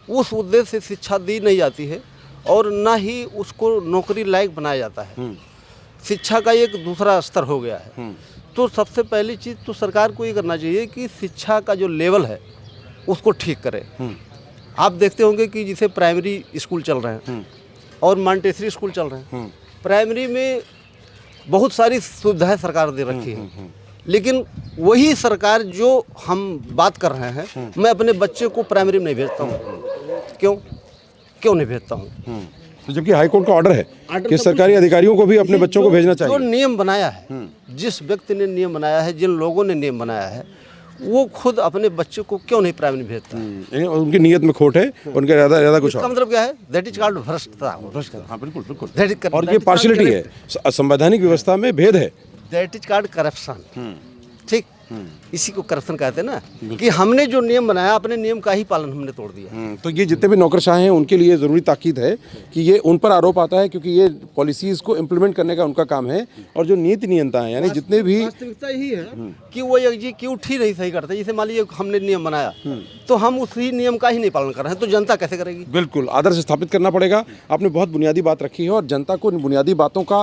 उस उद्देश्य से शिक्षा दी नहीं जाती है और ना ही उसको नौकरी लायक बनाया जाता है। शिक्षा का एक दूसरा स्तर हो गया है। तो सबसे पहली चीज़ तो सरकार को ये करना चाहिए कि शिक्षा का जो लेवल है उसको ठीक करे। आप देखते होंगे कि जैसे प्राइमरी स्कूल चल रहे हैं और मॉन्टेसरी स्कूल चल रहे हैं। प्राइमरी में बहुत सारी सुविधाएं सरकार दे रखी है, लेकिन वही सरकार जो हम बात कर रहे हैं, मैं अपने बच्चे को प्राइमरी में नहीं भेजता हूँ। क्यों नहीं भेजता हूँ? तो जबकि हाई कोर्ट का ऑर्डर है कि सरकारी अधिकारियों को भी अपने बच्चों को भेजना चाहिए। जो नियम बनाया है, जिस व्यक्ति ने नियम बनाया है, जिन लोगों ने नियम बनाया है, वो खुद अपने बच्चे को क्यों नहीं प्राइमरी भेजता है? उनकी नीयत में खोट है, उनका ज़्यादा कुछ। इसका मतलब क्या है? दैट इज कॉल्ड भ्रष्टता। हाँ बिल्कुल। और ये पार्शियलिटी है, संवैधानिक व्यवस्था में भेद है। That is called corruption. ठीक, इसी को करप्शन कहते हैं ना, कि हमने जो नियम बनाया अपने नियम का ही पालन हमने तोड़ दिया। तो ये जितने भी नौकरशाह हैं उनके लिए ज़रूरी ताकीद है कि ये उन पर आरोप आता है, क्योंकि ये पॉलिसीज़ को इम्प्लीमेंट करने का उनका काम है। और जो नीति नियंता है, यानी जितने भी वास्तविकता यही है कि वो एग्जीक्यूट ही नहीं सही करते। जैसे मान लीजिए हमने नियम बनाया तो हम उसी नियम का ही नहीं पालन कर रहे हैं, तो जनता कैसे करेगी? बिल्कुल, आदर्श स्थापित करना पड़ेगा। आपने बहुत बुनियादी बात रखी है और जनता को बुनियादी बातों को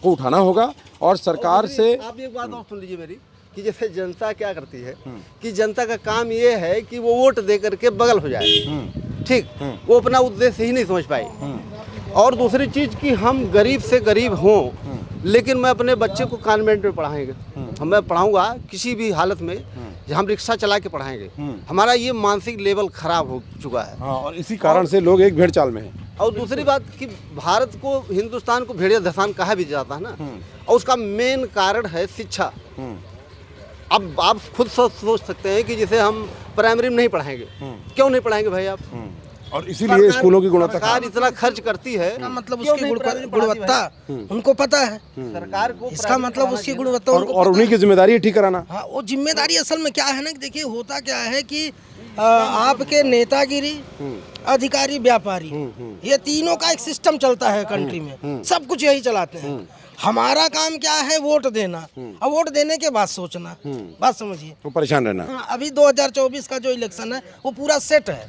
उठाना होगा। और सरकार से आप एक बात और सुन लीजिए मेरी, कि जैसे जनता क्या करती है कि जनता का काम ये है कि वो वोट दे करके बगल हो जाए। ठीक, वो अपना उद्देश्य ही नहीं समझ पाई। और दूसरी चीज़ कि हम गरीब से गरीब हों, लेकिन मैं अपने बच्चे को कॉन्वेंट में मैं पढ़ाऊंगा किसी भी हालत में, हम रिक्शा चला के पढ़ाएंगे। हमारा ये मानसिक लेवल खराब हो चुका है। हाँ, और इसी कारण से लोग एक भेड़ चाल में हैं। और दूसरी बात कि भारत को, हिंदुस्तान को भेड़िया धसान कहा भी जाता है ना, और उसका मेन कारण है शिक्षा। अब आप खुद सोच सकते हैं कि जिसे हम प्राइमरी में नहीं पढ़ाएंगे, क्यों नहीं पढ़ाएंगे भाई आप? और इसीलिए स्कूलों की गुणवत्ता सरकार इतना खर्च करती है, मतलब उसकी गुणवत्ता उनको पता है। सरकार को इसका मतलब उसकी गुणवत्ता और उन्हीं की जिम्मेदारी है ठीक कराना। हाँ, वो जिम्मेदारी असल में क्या है ना कि देखिए होता क्या है कि आपके नेतागिरी, अधिकारी, व्यापारी, ये तीनों का एक सिस्टम चलता है कंट्री में, सब कुछ यही चलाते हैं। हमारा काम क्या है? वोट देना, और वोट देने के बाद सोचना। बात समझिए, तो परेशान रहना। हाँ, अभी 2024 का जो इलेक्शन है वो पूरा सेट है,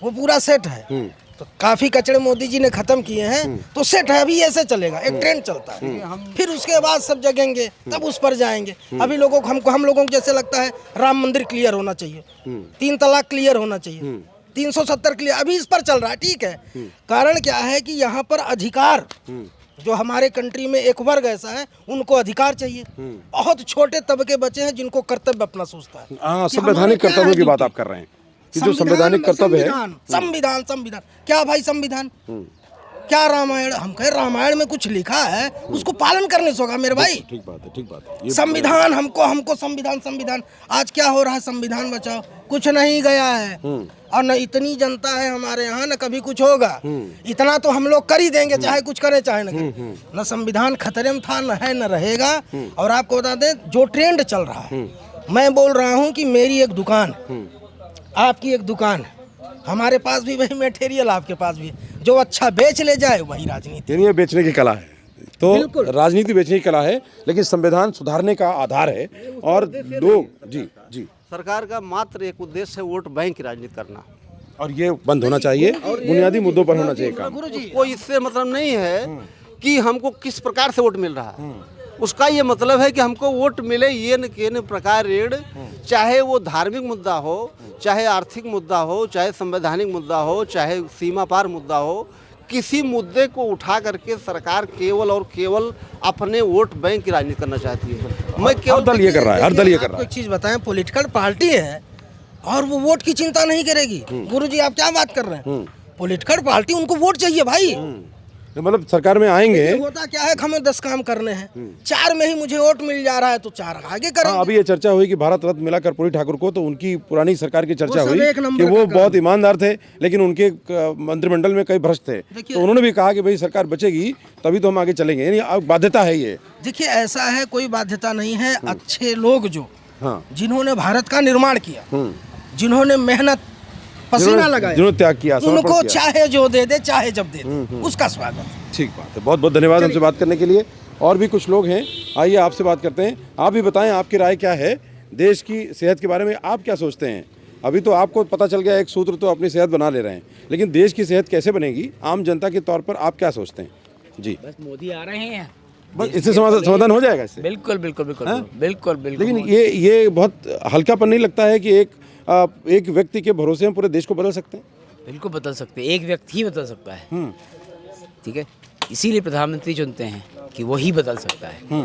वो पूरा सेट है। तो काफी कचड़े मोदी जी ने खत्म किए हैं, तो सेट है, अभी ऐसे चलेगा, एक ट्रेंड चलता है। फिर उसके बाद सब जगेंगे, तब उस पर जाएंगे। अभी लोगों को, हम लोगों को जैसे लगता है राम मंदिर क्लियर होना चाहिए, 3 तलाक क्लियर होना चाहिए, 370 क्लियर, अभी इस पर चल रहा है। ठीक है, कारण क्या है कि यहाँ पर अधिकार, जो हमारे कंट्री में एक वर्ग ऐसा है, उनको अधिकार चाहिए। बहुत छोटे तबके बचे हैं जिनको कर्तव्य अपना सोचता है। हाँ, संवैधानिक कर्तव्यों की बात आप कर रहे हैं कि जो संवैधानिक कर्तव्य है। संविधान क्या भाई? संविधान क्या? रामायण, हम कहे रामायण में कुछ लिखा है, उसको पालन करने से होगा मेरे भाई। ठीक बात है, ठीक बात है। संविधान हमको संविधान आज क्या हो रहा है? संविधान बचाओ, कुछ नहीं गया है। और न इतनी जनता है हमारे यहाँ, न कभी कुछ होगा। इतना तो हम लोग कर ही देंगे, चाहे कुछ करे चाहे न करे। न संविधान खतरे में था, न है, न रहेगा। और आपको बता दें, जो ट्रेंड चल रहा है, मैं बोल रहा हूँ कि मेरी एक दुकान, आपकी एक दुकान है, हमारे पास भी वही मटेरियल, आपके पास भी, जो अच्छा बेच ले जाए वही राजनीति। यानी ये बेचने की कला है, तो राजनीति बेचने की कला है, लेकिन संविधान सुधारने का आधार है। और लोग जी सरकार का मात्र एक उद्देश्य है वोट बैंक की राजनीति करना, और ये बंद होना चाहिए। बुनियादी मुद्दों पर होना चाहिए काम। कोई इससे मतलब नहीं है कि हमको किस प्रकार से वोट मिल रहा है। उसका ये मतलब है कि हमको वोट मिले ये न प्रकार ऋण, चाहे वो धार्मिक मुद्दा हो, चाहे आर्थिक मुद्दा हो, चाहे संवैधानिक मुद्दा हो, चाहे सीमा पार मुद्दा हो, किसी मुद्दे को उठा करके सरकार केवल और केवल अपने वोट बैंक की राजनीति करना चाहती है। मैं केवल हर दल ये कर रहा है, हर दल ये कर रहा है। एक चीज बताएं, पॉलिटिकल पार्टी है और वो वोट की चिंता नहीं करेगी। गुरुजी आप क्या बात कर रहे हैं? पॉलिटिकल पार्टी, उनको वोट चाहिए भाई। मतलब सरकार में आएंगे, होता क्या है, हमें 10 काम करने हैं, 4 में ही मुझे वोट मिल जा रहा है, तो 4 आगे करेंगे। हाँ, अभी ये चर्चा हुई कि भारत रत्न मिला कर्पूरी ठाकुर को, तो उनकी पुरानी सरकार की चर्चा हुई कि वो बहुत ईमानदार थे, लेकिन उनके मंत्रिमंडल में कई भ्रष्ट थे। तो उन्होंने भी कहा कि भाई सरकार बचेगी तभी तो हम आगे चलेंगे, यानी बाध्यता है ये। देखिए ऐसा है, कोई बाध्यता नहीं है। अच्छे लोग जो, जिन्होंने भारत का निर्माण किया, जिन्होंने मेहनत पसीना लगाया, जिन्होंने त्याग किया, उनको चाहे जो दे दे, चाहे जब दे दे, उसका स्वागत। ठीक बात है, बहुत बहुत धन्यवाद हमसे बात करने के लिए। और भी कुछ लोग हैं, आइए आपसे बात करते हैं। आप भी बताएं आपकी राय क्या है देश की सेहत के बारे में, आप क्या सोचते हैं? अभी तो आपको पता चल गया, एक सूत्र तो अपनी सेहत बना ले रहे हैं, लेकिन देश की सेहत कैसे बनेगी आम जनता के तौर पर आप क्या सोचते हैं? जी, बस मोदी आ रहे हैं, बस इससे समाधान हो जाएगा इससे? बिल्कुल बिल्कुल बिल्कुल बिल्कुल बिल्कुल। लेकिन ये बहुत हल्कापन नहीं लगता है कि एक व्यक्ति के भरोसे हम पूरे देश को बदल सकते हैं? बिल्कुल बदल सकते हैं, एक व्यक्ति ही बदल सकता है। ठीक है, इसीलिए प्रधानमंत्री चुनते हैं कि वो ही बदल सकता है।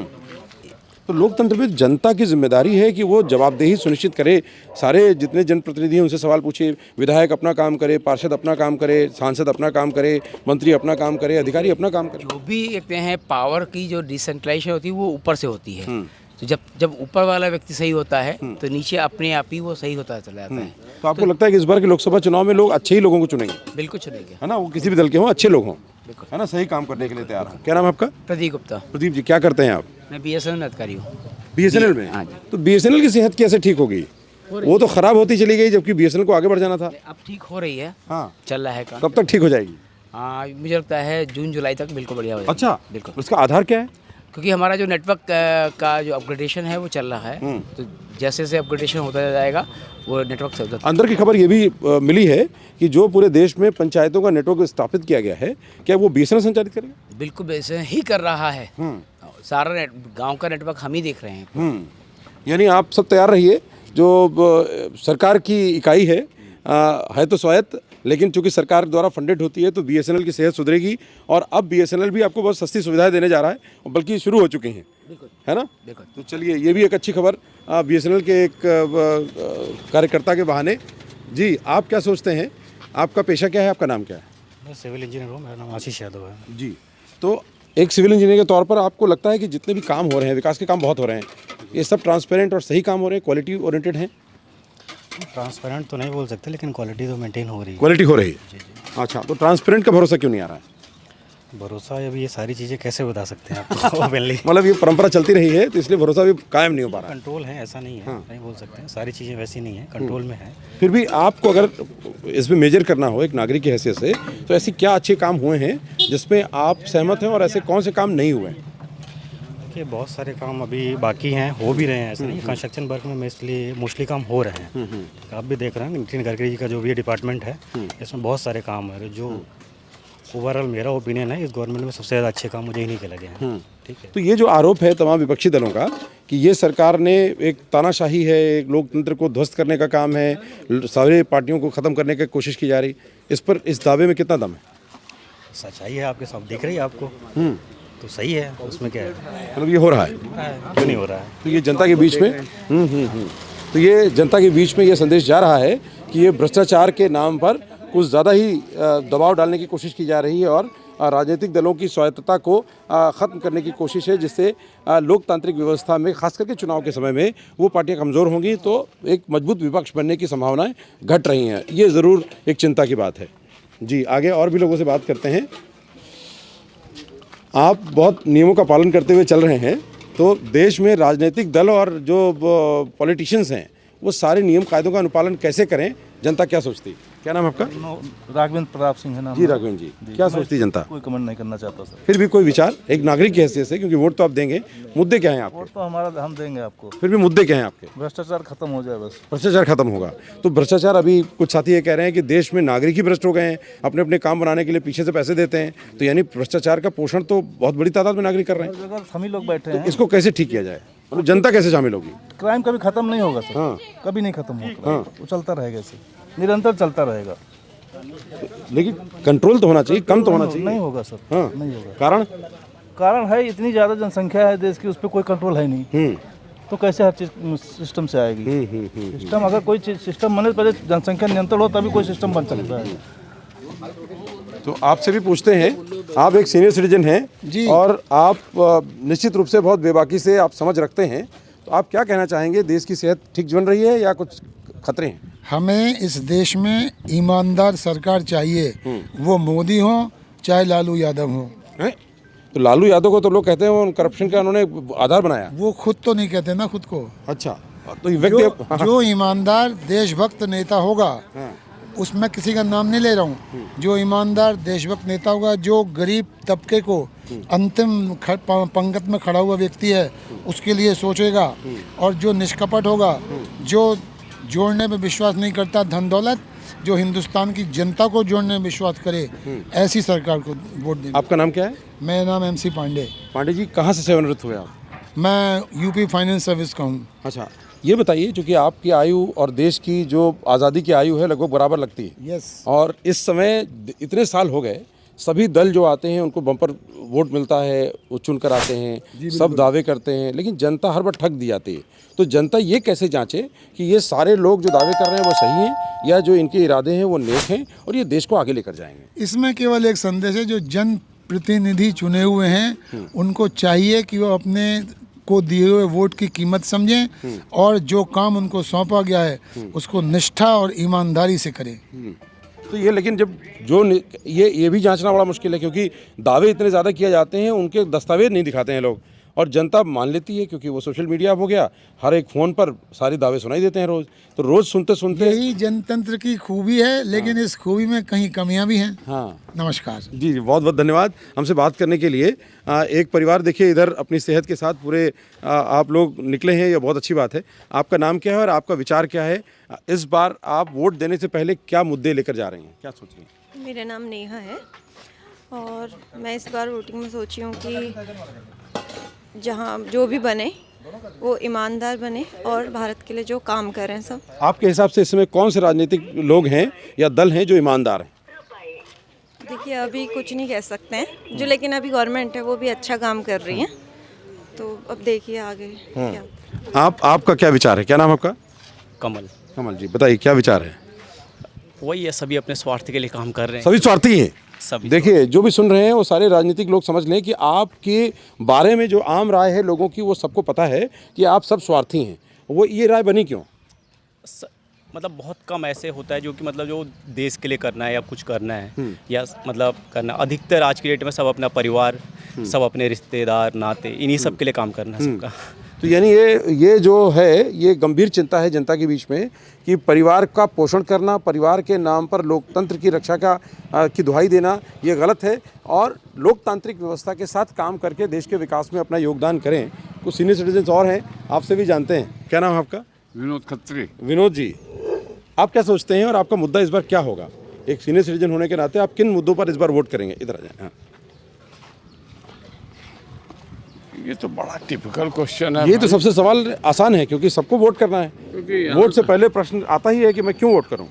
तो लोकतंत्र में जनता की जिम्मेदारी है कि वो जवाबदेही सुनिश्चित करे। सारे जितने जनप्रतिनिधि हैं उनसे सवाल पूछे, विधायक अपना काम करे, पार्षद अपना काम करे, सांसद अपना काम करे, मंत्री अपना काम करे, अधिकारी अपना काम करे। जो भी कहते हैं पावर की जो डिसेंट्रलाइजेशन होती है वो ऊपर से होती है। तो जब ऊपर वाला व्यक्ति सही होता है तो नीचे अपने आप ही वो सही होता चला जाता है। तो आपको लगता है कि इस बार के लोकसभा चुनाव में लोग अच्छे ही लोगों को चुनेंगे? बिल्कुल चुनेंगे, है ना, वो किसी भी दल के हों, अच्छे लोग हों, है ना, सही काम करने के लिए तैयार हैं। क्या नाम है आपका? प्रदीप गुप्ता। प्रदीप जी, क्या करते हैं आप? मैं BSNL में अधिकारी हूँ। BSNL में? हाँ जी। तो BSNL की सेहत कैसे ठीक होगी? वो तो खराब होती चली गई, जबकि BSNL को आगे बढ़ जाना था। अब ठीक हो रही है, हाँ, चल रहा है काम। कब तक ठीक हो जाएगी? हाँ, मुझे लगता है जून जुलाई तक बिल्कुल बढ़िया हो जाएगी। अच्छा, बिल्कुल। उसका आधार क्या है? क्योंकि हमारा जो नेटवर्क का जो अपग्रेडेशन है वो चल रहा है, तो जैसे जैसे अपग्रेडेशन होता जाएगा वो नेटवर्क से होता। अंदर की खबर ये भी मिली है कि जो पूरे देश में पंचायतों का नेटवर्क स्थापित किया गया है, क्या वो BSNL संचालित करेगा? बिल्कुल वैसे ही कर रहा है। सारा गांव का नेटवर्क हम ही देख रहे हैं। यानी आप सब तैयार रहिए। जो सरकार की इकाई है तो स्वायत्त, लेकिन चूंकि सरकार द्वारा फंडेड होती है तो BSNL की सेहत सुधरेगी। और अब BSNL भी आपको बहुत सस्ती सुविधाएं देने जा रहा है, बल्कि शुरू हो चुकी हैं। है ना। तो चलिए, ये भी एक अच्छी खबर BSNL के एक कार्यकर्ता के बहाने। जी, आप क्या सोचते हैं, आपका पेशा क्या है, आपका नाम क्या है? मैं सिविल इंजीनियर हूँ, मेरा नाम आशीष यादव है। जी, तो एक सिविल इंजीनियर के तौर पर आपको लगता है कि जितने भी काम हो रहे हैं, विकास के काम बहुत हो रहे हैं, ये सब ट्रांसपेरेंट और सही काम हो रहे हैं, क्वालिटी ओरिएंटेड हैं? ट्रांसपेरेंट तो नहीं बोल सकते, लेकिन क्वालिटी तो मेंटेन हो रही है। क्वालिटी हो रही है। अच्छा, तो ट्रांसपेरेंट का भरोसा क्यों नहीं आ रहा है? भरोसा अभी ये सारी चीज़ें कैसे बता सकते हैं आपको ओपनली। मतलब ये परंपरा चलती रही है, तो इसलिए भरोसा भी कायम नहीं हो पा रहा है। कंट्रोल है, ऐसा नहीं है, नहीं बोल सकते हैं, सारी चीज़ें वैसी नहीं है, कंट्रोल में है। फिर भी आपको अगर इसमें मेजर करना हो एक नागरिक की हैसियत से, तो ऐसे क्या अच्छे काम हुए हैं जिसमें आप सहमत हैं, और ऐसे कौन से काम नहीं हुए हैं? देखिए, बहुत सारे काम अभी बाकी हैं, हो भी रहे हैं, ऐसा नहीं। कंस्ट्रक्शन वर्क में मोस्टली काम हो रहे हैं। आप भी देख रहे हैं, नितिन गडकरी जी का जो भी डिपार्टमेंट है, इसमें बहुत सारे काम है। जो ओवरऑल मेरा ओपिनियन है, इस गवर्नमेंट में सबसे ज़्यादा अच्छे काम मुझे इन्हीं के लगे हैं। ठीक है। तो ये जो आरोप है तमाम विपक्षी दलों का कि ये सरकार ने एक तानाशाही है, एक लोकतंत्र को ध्वस्त करने का काम है, सारी पार्टियों को ख़त्म करने की कोशिश की जा रही, इस दावे में कितना दम है? सच्चाई है, आपके साथ दिख रही है आपको, तो सही है, उसमें क्या है? मतलब ये हो रहा है, क्यों नहीं हो रहा है? तो ये जनता के बीच में तो ये जनता के बीच में ये संदेश जा रहा है कि ये भ्रष्टाचार के नाम पर कुछ ज़्यादा ही दबाव डालने की कोशिश की जा रही है, और राजनीतिक दलों की स्वायत्तता को ख़त्म करने की कोशिश है, जिससे लोकतांत्रिक व्यवस्था में खास करके चुनाव के समय में वो पार्टियां कमज़ोर होंगी, तो एक मजबूत विपक्ष बनने की संभावनाएं घट रही हैं। ये ज़रूर एक चिंता की बात है। जी, आगे और भी लोगों से बात करते हैं। आप बहुत नियमों का पालन करते हुए चल रहे हैं, तो देश में राजनीतिक दल और जो पॉलिटिशियंस हैं वो सारे नियम कायदों का अनुपालन कैसे करें, जनता क्या सोचती है? क्या नाम है आपका? राघवेंद्र प्रताप सिंह है नाम। जी राघवेंद्र जी, क्या सोचती है जनता? कोई कमेंट नहीं करना चाहता सर। फिर भी कोई विचार एक नागरिक की हैसियत से, क्योंकि वोट तो आप देंगे, मुद्दे क्या हैं आपके? वोट तो हमारा, हम देंगे आपको। फिर भी मुद्दे क्या हैं आपके? भ्रष्टाचार खत्म हो जाए बस। भ्रष्टाचार खत्म होगा तो भ्रष्टाचार, अभी कुछ साथी ये कह रहे हैं कि देश में नागरिक ही भ्रष्ट हो गए हैं, अपने अपने काम बनाने के लिए पीछे से पैसे देते हैं, तो यानी भ्रष्टाचार का पोषण तो बहुत बड़ी तादाद में नागरिक कर रहे हैं। अगर हम ही लोग बैठे हैं, इसको कैसे ठीक किया जाए? मतलब जनता कैसे शामिल होगी? क्राइम कभी खत्म नहीं होगा सर। हाँ। कभी नहीं खत्म होगा। वो चलता रहेगा, ऐसे निरंतर चलता रहेगा। लेकिन कंट्रोल तो होना चाहिए, कम तो होना चाहिए। नहीं होगा सर। हाँ। नहीं होगा। कारण है इतनी ज़्यादा जनसंख्या है देश की, उस पर कोई कंट्रोल है नहीं। तो कैसे हर चीज़ सिस्टम से आएगी? सिस्टम, अगर कोई चीज सिस्टम बने, पहले जनसंख्या नियंत्रण हो, तभी कोई सिस्टम बन सकता है। तो आपसे भी पूछते हैं, आप एक सीनियर सिटीजन हैं जी, और आप निश्चित रूप से बहुत बेबाकी से आप समझ रखते हैं, तो आप क्या कहना चाहेंगे? देश की सेहत ठीक बन रही है या कुछ खतरे हैं? हमें इस देश में ईमानदार सरकार चाहिए, वो मोदी हो चाहे लालू यादव हो। तो लालू यादव को तो लोग कहते हैं करप्शन का उन्होंने आधार बनाया। वो खुद तो नहीं कहते ना खुद को। अच्छा, तो ये व्यक्ति जो ईमानदार देशभक्त नेता होगा, उसमें किसी का नाम नहीं ले रहा हूँ, जो ईमानदार देशभक्त नेता होगा, जो गरीब तबके को अंतिम पंक्ति में खड़ा हुआ व्यक्ति है उसके लिए सोचेगा, और जो निष्कपट होगा, जो जोड़ने में विश्वास नहीं करता धन दौलत, जो हिंदुस्तान की जनता को जोड़ने में विश्वास करे, ऐसी सरकार को वोट दें। आपका नाम क्या है? मेरा नाम MC पांडे। पांडे जी, कहाँ से सेवानिवृत्त हुए आप? मैं UP फाइनेंस सर्विस का हूँ। अच्छा, ये बताइए, चूँकि आपकी आयु और देश की जो आज़ादी की आयु है लगभग बराबर लगती है। यस। और इस समय इतने साल हो गए, सभी दल जो आते हैं उनको बम्पर वोट मिलता है, वो चुन कर आते हैं, सब दावे करते हैं, लेकिन जनता हर बार ठग दी जाती है। तो जनता ये कैसे जांचे कि ये सारे लोग जो दावे कर रहे हैं वो सही हैं, या जो इनके इरादे हैं वो नेक हैं और ये देश को आगे लेकर जाएंगे? इसमें केवल एक संदेश है, जो जन प्रतिनिधि चुने हुए हैं उनको चाहिए कि वो अपने को दिए हुए वोट की कीमत समझें, और जो काम उनको सौंपा गया है उसको निष्ठा और ईमानदारी से करें। तो ये, लेकिन जब जो ये भी जांचना बड़ा मुश्किल है, क्योंकि दावे इतने ज़्यादा किए जाते हैं, उनके दस्तावेज नहीं दिखाते हैं लोग, और जनता मान लेती है, क्योंकि वो सोशल मीडिया हो गया, हर एक फ़ोन पर सारे दावे सुनाई देते हैं रोज़, तो रोज़ सुनते सुनते। यही जनतंत्र की खूबी है, लेकिन इस खूबी में कहीं कमियां भी हैं। हाँ, नमस्कार जी, बहुत बहुत धन्यवाद हमसे बात करने के लिए। एक परिवार देखिए इधर अपनी सेहत के साथ पूरे आप लोग निकले हैं, ये बहुत अच्छी बात है। आपका नाम क्या है और आपका विचार क्या है? इस बार आप वोट देने से पहले क्या मुद्दे लेकर जा रही हैं, क्या सोच रही हैं? मेरा नाम नेहा है, और मैं इस बार वोटिंग में सोची हूँ कि जहाँ जो भी बने वो ईमानदार बने और भारत के लिए जो काम करें सब। आपके हिसाब से इस समय कौन से राजनीतिक लोग हैं या दल हैं जो ईमानदार हैं? देखिए, अभी कुछ नहीं कह सकते हैं, जो लेकिन अभी गवर्नमेंट है वो भी अच्छा काम कर रही है, तो अब देखिए आगे क्या। आपका क्या विचार है? क्या नाम है आपका? कमल। कमल जी, बताइए क्या विचार है? वही है, सभी अपने स्वार्थ के लिए काम कर रहे हैं। सभी स्वार्थी हैं। सभी देखिए, जो भी सुन रहे हैं वो सारे राजनीतिक लोग समझ लें कि आपके बारे में जो आम राय है लोगों की, वो सबको पता है कि आप सब स्वार्थी हैं। वो ये राय बनी क्यों? मतलब बहुत कम ऐसे होता है जो कि मतलब जो देश के लिए करना है या कुछ करना है या मतलब करना, अधिकतर आज की डेट में सब अपना परिवार, सब अपने रिश्तेदार नाते, इन्हीं सब के लिए काम करना है सबका। तो यानी ये जो है, ये गंभीर चिंता है जनता के बीच में कि परिवार का पोषण करना, परिवार के नाम पर लोकतंत्र की रक्षा की दुहाई देना, ये गलत है। और लोकतांत्रिक व्यवस्था के साथ काम करके देश के विकास में अपना योगदान करें। कुछ सीनियर सिटीजन्स और हैं, आपसे भी जानते हैं। क्या नाम है आपका? विनोद खत्री। विनोद जी, आप क्या सोचते हैं और आपका मुद्दा इस बार क्या होगा? एक सीनियर सिटीजन होने के नाते आप किन मुद्दों पर इस बार वोट करेंगे? इधर आ जाएं। हाँ। ये तो बड़ा टिपिकल क्वेश्चन है। ये तो सबसे सवाल आसान है क्योंकि सबको वोट करना है। वोट से पहले प्रश्न आता ही है कि मैं क्यों वोट करूं।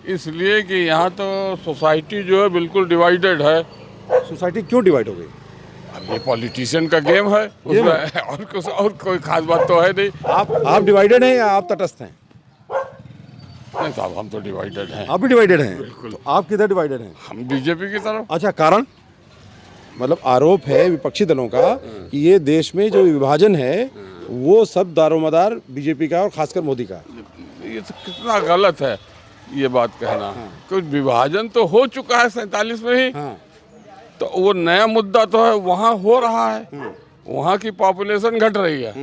इसलिए कि यहाँ तो सोसाइटी जो है बिल्कुल डिवाइडेड है। सोसाइटी क्यों डिवाइड हो गई? अब ये पॉलिटिशियन का गेम है, उसमें और कोई खास बात तो है नहीं। आप डिवाइडेड हैं या आप तटस्थ हैं? नहीं साहब, हम तो डिवाइडेड हैं। आप भी डिवाइडेड हैं? बिल्कुल। तो आप किधर डिवाइडेड हैं? हम बीजेपी की तरफ। अच्छा, कारण? मतलब आरोप है विपक्षी दलों का कि ये देश में जो विभाजन है वो सब दारोमदार बीजेपी का और खासकर मोदी का। ये तो कितना गलत है ये बात कहना। कुछ विभाजन तो हो चुका है 47 में ही। तो वो नया मुद्दा तो है, वहाँ हो रहा है, वहाँ की पॉपुलेशन घट रही है।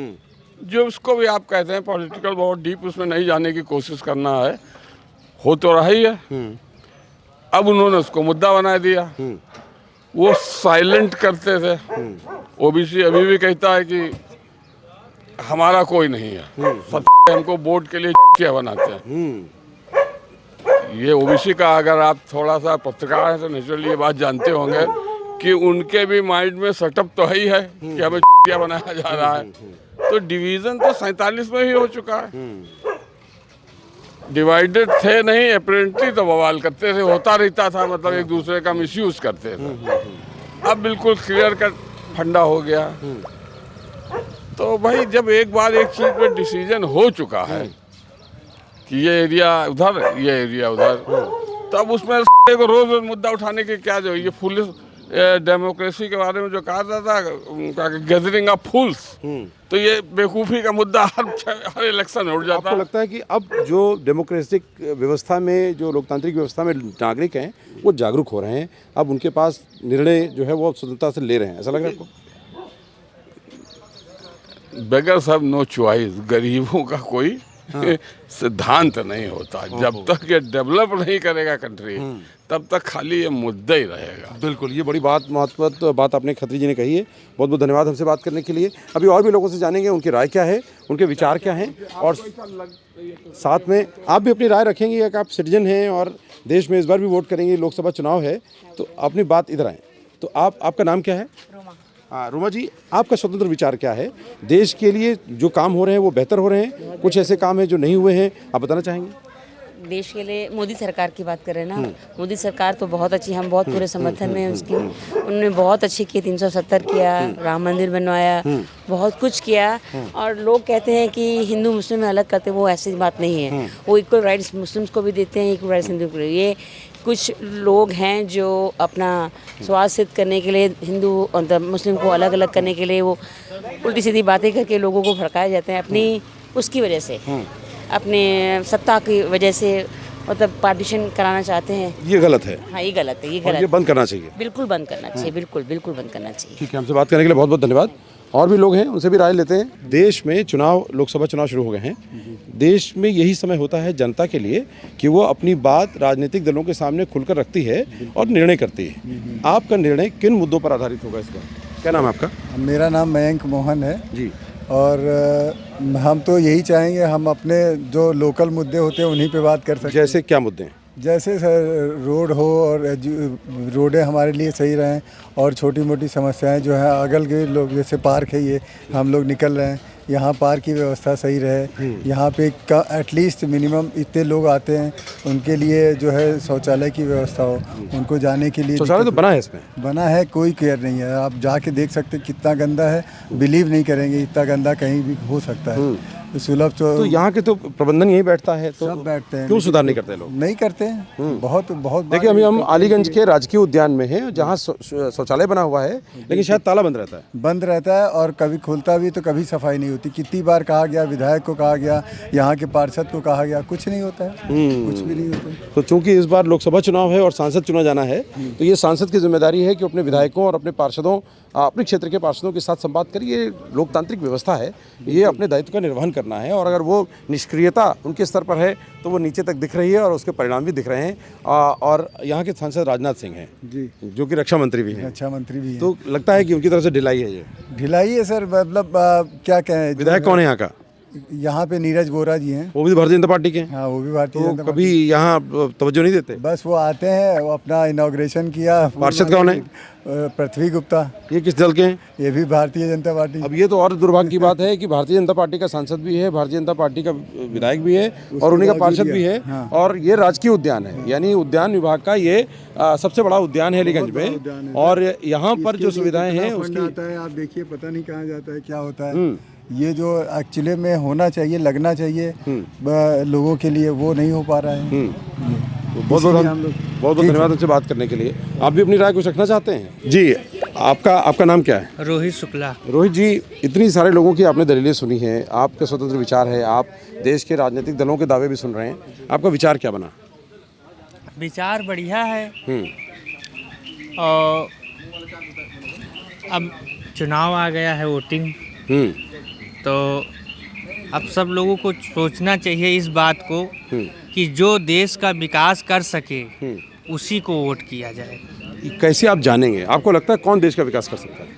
जो उसको भी आप कहते हैं पॉलिटिकल, बहुत डीप उसमें नहीं जाने की कोशिश करना है, हो तो रहा ही है। अब उन्होंने उसको मुद्दा बना दिया। वो साइलेंट करते थे। ओबीसी अभी भी कहता है कि हमारा कोई नहीं है, सब हमको वोट के लिए क्या बनाते हैं। ये ओबीसी का, अगर आप थोड़ा सा पत्रकार हैं तो नेचुरली ये बात जानते होंगे कि उनके भी माइंड में सेटअप तो है ही है कि हमें क्या बनाया जा रहा है। तो डिवीजन तो 47 में ही हो चुका है। डिवाइडेड थे नहीं, अपेरेंटली तो बवाल करते थे, होता रहता था, मतलब एक दूसरे का मिसयूज करते थे। अब बिल्कुल क्लियर कट फंडा हो गया। तो भाई जब एक बार एक चीज पे डिसीजन हो चुका है कि ये एरिया उधर, ये एरिया उधर, तब उसमें को रोज रोज मुद्दा उठाने की क्या जो, ये फुल डेमोक्रेसी के बारे में जो कहा जाता है गैदरिंग ऑफ फूल्स, तो ये बेवकूफ़ी का मुद्दा हर इलेक्शन में उठ जाता है। आपको लगता है कि अब जो डेमोक्रेटिक व्यवस्था में, जो लोकतांत्रिक व्यवस्था में नागरिक हैं वो जागरूक हो रहे हैं, अब उनके पास निर्णय जो है वो स्वतंत्रता से ले रहे हैं, ऐसा लग रहा है आपको? Beggars have no choice. गरीबों का कोई सिद्धांत नहीं होता। जब तक ये डेवलप नहीं करेगा कंट्री, तब तक खाली ये मुद्दा ही रहेगा। बिल्कुल, ये बड़ी महत्वपूर्ण बात आपने खत्री जी ने कही है। बहुत बहुत धन्यवाद हमसे बात करने के लिए। अभी और भी लोगों से जानेंगे उनकी राय क्या है, उनके विचार क्या हैं, और साथ में आप भी अपनी राय रखेंगे। एक आप सिटीजन हैं और देश में इस बार भी वोट करेंगे, लोकसभा चुनाव है, तो अपनी बात इधर आएँ। तो आपका नाम क्या है? हाँ रूमा जी, आपका स्वतंत्र विचार क्या है? देश के लिए जो काम हो रहे हैं वो बेहतर हो रहे हैं, कुछ ऐसे काम हैं जो नहीं हुए हैं, आप बताना चाहेंगे? देश के लिए मोदी सरकार की बात कर रहे हैं ना, मोदी सरकार तो बहुत अच्छी, हम बहुत पूरे समर्थन में हैं उसकी। उन्होंने बहुत अच्छी की, 370 किया, राम मंदिर बनवाया, बहुत कुछ किया। और लोग कहते हैं कि हिंदू मुस्लिम में अलग करते, वो ऐसी बात नहीं है। वो इक्वल राइट्स मुस्लिम्स को भी देते हैं, इक्वल राइट्स हिंदू को। ये कुछ लोग हैं जो अपना स्वार्थ सिद्ध करने के लिए हिंदू और मुस्लिम को अलग अलग करने के लिए वो उल्टी सीधी बातें करके लोगों को भड़काए जाते हैं अपनी उसकी वजह से, अपने सत्ता की वजह से, मतलब पार्टीशन कराना चाहते हैं। ये गलत है। हाँ, ये गलत है, ये और गलत, ये बंद करना चाहिए। बिल्कुल बंद करना चाहिए, बिल्कुल बिल्कुल बंद करना चाहिए। ठीक है, हमसे बात करने के लिए बहुत बहुत धन्यवाद। और भी लोग हैं, उनसे भी राय लेते हैं। देश में चुनाव, लोकसभा चुनाव शुरू हो गए हैं। देश में यही समय होता है जनता के लिए कि वो अपनी बात राजनीतिक दलों के सामने खुलकर रखती है और निर्णय करती है। आपका निर्णय किन मुद्दों पर आधारित होगा इस बार? क्या नाम है आपका? मेरा नाम मयंक मोहन है जी। और हम तो यही चाहेंगे, हम अपने जो लोकल मुद्दे होते हैं उन्हीं पे बात कर सकते हैं। जैसे क्या मुद्दे हैं? जैसे सर रोड हो, और रोडें हमारे लिए सही रहें, और छोटी मोटी समस्याएं जो हैं, अगल के लोग जैसे पार्क है, ये हम लोग निकल रहे हैं, यहाँ पार्क की व्यवस्था सही रहे, यहाँ पे एटलीस्ट मिनिमम इतने लोग आते हैं उनके लिए जो है शौचालय की व्यवस्था हो, उनको जाने के लिए शौचालय तो बना है इसमें, बना है, कोई केयर नहीं है। आप जाके देख सकते कितना गंदा है, बिलीव नहीं करेंगे इतना गंदा कहीं भी हो सकता है। सुलभ तो यहाँ के तो प्रबंधन यहीं बैठता है, तो सब बैठते हैं, क्यों सुधार नहीं करते लोग? नहीं करते हैं, बहुत बहुत। देखिए अभी हम अलीगंज के राजकीय उद्यान में हैं जहाँ शौचालय बना हुआ है, लेकिन शायद ताला बंद रहता है। बंद रहता है और कभी खुलता भी तो कभी सफाई नहीं होती। कितनी बार कहा गया, विधायक को कहा गया, यहाँ के पार्षद को कहा गया, कुछ नहीं होता है, कुछ भी नहीं होता है। तो चूंकि इस बार लोकसभा चुनाव है और सांसद चुना जाना है, तो ये सांसद की जिम्मेदारी है कि अपने विधायकों और अपने पार्षदों, अपने क्षेत्र के पार्षदों के साथ संवाद करिए। ये लोकतांत्रिक व्यवस्था है, ये अपने दायित्व का निर्वहन करना है, और अगर वो निष्क्रियता उनके स्तर पर है तो वो नीचे तक दिख रही है और उसके परिणाम भी दिख रहे हैं। और यहाँ के सांसद राजनाथ सिंह हैं जी, जो कि रक्षा मंत्री भी हैं। रक्षा मंत्री भी हैं। तो लगता है कि उनकी तरफ से ढिलाई है, ये ढिलाई है सर। मतलब क्या कहें, विधायक कौन है यहाँ का? यहाँ पे नीरज बोरा जी हैं, वो भी भारतीय जनता पार्टी के हैं। हाँ, वो भी भारतीय जनता कभी यहाँ तवज्जो नहीं देते? बस वो आते हैं, वो अपना इनॉग्रेशन किया। पार्षद कौन है? पृथ्वी गुप्ता। ये किस दल के हैं? ये भी भारतीय जनता पार्टी। अब ये तो और दुर्भाग्य की बात है कि भारतीय जनता पार्टी का सांसद भी है, भारतीय जनता पार्टी का विधायक भी है और उन्हीं का पार्षद भी है। हाँ। और ये राजकीय उद्यान है, यानी उद्यान विभाग का ये सबसे बड़ा उद्यान है अलीगंज में, और यहाँ पर जो सुविधाएं हैं उसकी आता है, आप देखिए पता नहीं कहाँ जाता है, क्या होता है। ये जो एक्चुअली में होना चाहिए, लगना चाहिए लोगों के लिए, वो नहीं हो पा रहा है। बहुत बहुत धन्यवाद उनसे बात करने के लिए। आप भी अपनी राय कुछ रखना चाहते हैं? जी, आपका नाम क्या है? रोहित शुक्ला। रोहित जी, इतनी सारे लोगों की आपने दलीलें सुनी हैं, आपके स्वतंत्र विचार है, आप देश के राजनीतिक दलों के दावे भी सुन रहे हैं, आपका विचार क्या बना? विचार बढ़िया है, और अब चुनाव आ गया है, वोटिंग, तो अब सब लोगों को सोचना चाहिए इस बात को कि जो देश का विकास कर सके उसी को वोट किया जाए। कैसे आप जानेंगे? आपको लगता है कौन देश का विकास कर सकता है?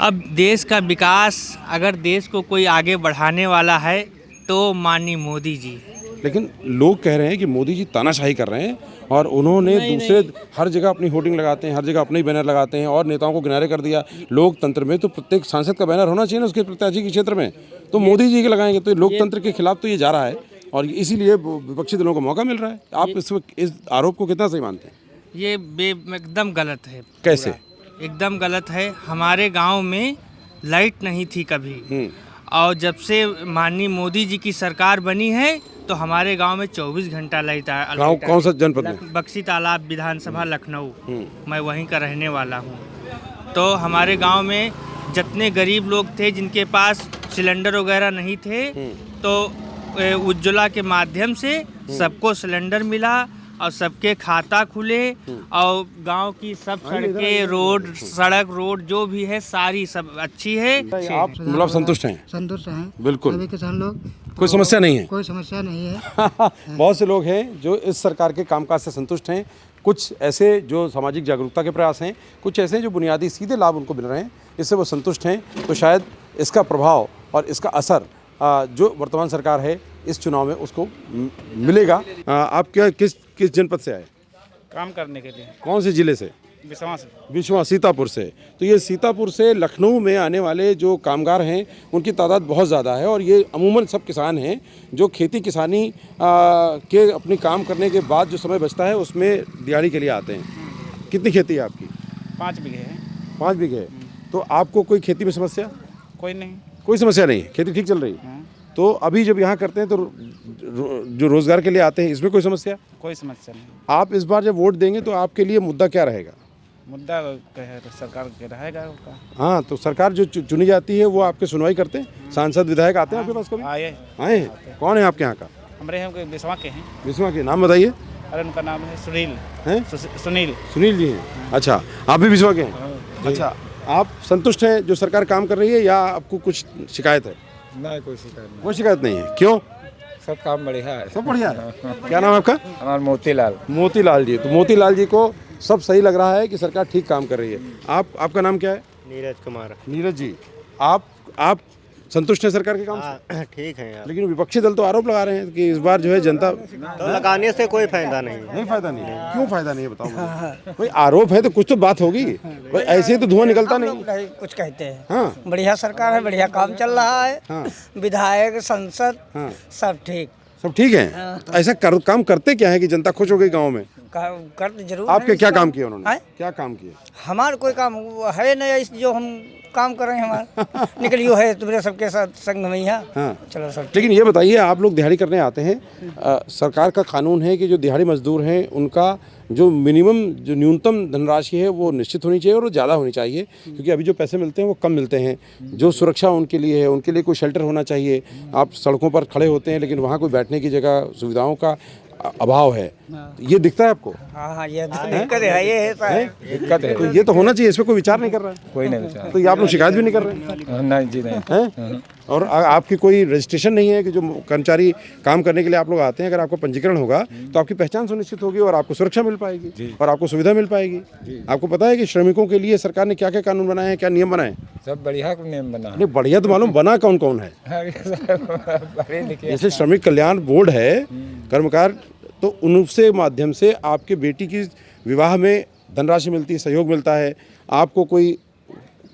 अब देश का विकास, अगर देश को कोई आगे बढ़ाने वाला है तो माननीय मोदी जी। लेकिन लोग कह रहे हैं कि मोदी जी तानाशाही कर रहे हैं और उन्होंने दूसरे हर जगह अपनी होर्डिंग लगाते हैं, हर जगह अपने ही बैनर लगाते हैं और नेताओं को किनारे कर दिया। लोकतंत्र में तो प्रत्येक सांसद का बैनर होना चाहिए ना उसके प्रत्याशी के क्षेत्र में, तो मोदी जी के लगाएंगे तो लोकतंत्र के खिलाफ तो ये जा रहा है और इसीलिए विपक्षी दलों को मौका मिल रहा है। आप इस आरोप को कितना सही मानते हैं? ये एकदम गलत है। कैसे? एकदम गलत है। हमारे गांव में लाइट नहीं थी कभी, और जब से माननीय मोदी जी की सरकार बनी है तो हमारे गांव में 24 घंटा लाइट आ। गाँव कौन सा जनपद में? बक्सी तालाब विधानसभा लखनऊ, मैं वहीं का रहने वाला हूँ। तो हमारे गांव में जितने गरीब लोग थे जिनके पास सिलेंडर वगैरह नहीं थे, तो उज्ज्वला के माध्यम से सबको सिलेंडर मिला और सबके खाता खुले, और गांव की सब सड़कें, रोड जो भी है सारी सब अच्छी है। आप मतलब संतुष्ट हैं? संतुष्ट हैं बिल्कुल। सभी किसान लोग, कोई समस्या नहीं है? कोई समस्या नहीं है। बहुत से लोग हैं जो इस सरकार के कामकाज से संतुष्ट हैं। कुछ ऐसे जो सामाजिक जागरूकता के प्रयास हैं, कुछ ऐसे जो बुनियादी सीधे लाभ उनको मिल रहे हैं, इससे वो संतुष्ट हैं। तो शायद इसका प्रभाव और इसका असर जो वर्तमान सरकार है इस चुनाव में उसको मिलेगा। आप क्या किस जनपद से आए? काम करने के लिए। कौन से जिले से? विश्वा से। विश्वा, सीतापुर से। तो ये सीतापुर से लखनऊ में आने वाले जो कामगार हैं उनकी तादाद बहुत ज़्यादा है, और ये अमूमन सब किसान हैं जो खेती किसानी के अपनी काम करने के बाद जो समय बचता है उसमें दिहाड़ी के लिए आते हैं। कितनी खेती है आपकी? 5 बीघे है। 5 बीघे। तो आपको कोई खेती में समस्या? कोई नहीं। कोई समस्या नहीं है, खेती ठीक चल रही है। तो अभी जब यहाँ करते हैं तो जो रोजगार के लिए आते हैं इसमें कोई समस्या? कोई समस्या नहीं। आप इस बार जब वोट देंगे तो आपके लिए मुद्दा क्या रहेगा? मुद्दा सरकार के रहेगा उसका। हाँ, तो सरकार जो चुनी जाती है वो आपके सुनवाई करते हैं? सांसद विधायक आते हैं आपके पास कभी? आए हैं। कौन है आपके यहाँ का? हमारे यहाँ विश्वा के हैं। विश्वा के नाम बताइए। अरे उनका नाम है सुनील। हैं? सुनील जी हैं। अच्छा, आप भी विश्वा के हैं? अच्छा, आप संतुष्ट हैं जो सरकार काम कर रही है या आपको कुछ शिकायत है? नहीं, कोई शिकायत नहीं। कोई शिकायत नहीं है? क्यों? सब काम बढ़िया है। सब बढ़िया है। क्या नाम है आपका? हमारा मोतीलाल। मोतीलाल जी। तो मोतीलाल जी को सब सही लग रहा है कि सरकार ठीक काम कर रही है। आपका नाम क्या है? नीरज कुमार। नीरज जी, आप संतुष्ट है सरकार के काम से? ठीक है यार, लेकिन विपक्षी दल तो आरोप लगा रहे हैं कि इस बार जो है जनता तो लगाने से कोई फायदा नहीं है। नहीं फायदा नहीं है। क्यों फायदा नहीं है बताओ मुझे। कोई आरोप है तो कुछ तो बात होगी, कोई ऐसे ही तो धुआं निकलता नहीं। कुछ कहते हैं। हाँ, बढ़िया सरकार है, बढ़िया काम चल रहा है। हाँ, विधायक, संसद, हाँ, सब ठीक। सब ठीक है। तो ऐसा काम करते क्या है कि जनता खुश हो गई गाँव में? कर जरूर। आपके क्या काम किया उन्होंने? क्या काम किया? हमारा कोई काम है नहीं, जो हम काम कर रहे हैं हमारा निकलियो है तुम्हारे सबके साथ संग में यहाँ। हाँ, चलो सब। लेकिन ये बताइए, आप लोग दिहाड़ी करने आते हैं, सरकार का कानून है कि जो दिहाड़ी मजदूर हैं उनका जो मिनिमम जो न्यूनतम धनराशि है वो निश्चित होनी चाहिए और वो ज़्यादा होनी चाहिए, क्योंकि अभी जो पैसे मिलते हैं वो कम मिलते हैं। जो सुरक्षा उनके लिए है, उनके लिए कोई शेल्टर होना चाहिए। आप सड़कों पर खड़े होते हैं लेकिन वहाँ कोई बैठने की जगह, सुविधाओं का अभाव है। ये दिखता है आपको? हाँ, ये दिक्कत है, ये है दिक्कत है। तो ये तो होना चाहिए, इस पर कोई विचार नहीं कर रहा है। कोई नहीं विचार। तो ये आप लोग शिकायत भी नहीं कर रहे? नहीं जी, नहीं हैं? और आपकी कोई रजिस्ट्रेशन नहीं है कि जो कर्मचारी काम करने के लिए आप लोग आते हैं, अगर आपका पंजीकरण होगा तो आपकी पहचान सुनिश्चित होगी और आपको सुरक्षा मिल पाएगी और आपको सुविधा मिल पाएगी। आपको पता है कि श्रमिकों के लिए सरकार ने क्या क्या कानून बनाए हैं, क्या नियम बनाए? सब बढ़िया नियम बना। नहीं, बढ़िया तो मालूम, बना कौन कौन है? जैसे श्रमिक कल्याण बोर्ड है, कर्मकार, तो उनसे माध्यम से आपके बेटी की विवाह में धनराशि मिलती है, सहयोग मिलता है। आपको कोई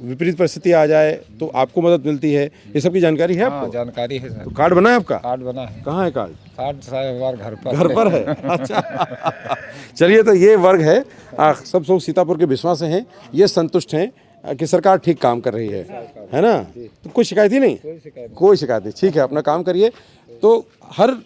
विपरीत परिस्थिति आ जाए तो आपको मदद मिलती है। ये सब की जानकारी है आपको? हाँ, जानकारी है सर। तो कार्ड बना है आपका? कार्ड बना है। कहाँ है कार्ड? कार्ड साहब हमारे घर पर है। अच्छा चलिए, तो ये वर्ग है, सब लोग सीतापुर के बिस्वा से हैं, ये संतुष्ट हैं कि सरकार ठीक काम कर रही है ना? तो कोई शिकायत ही नहीं? कोई शिकायत नहीं। ठीक है, अपना काम करिए। तो हर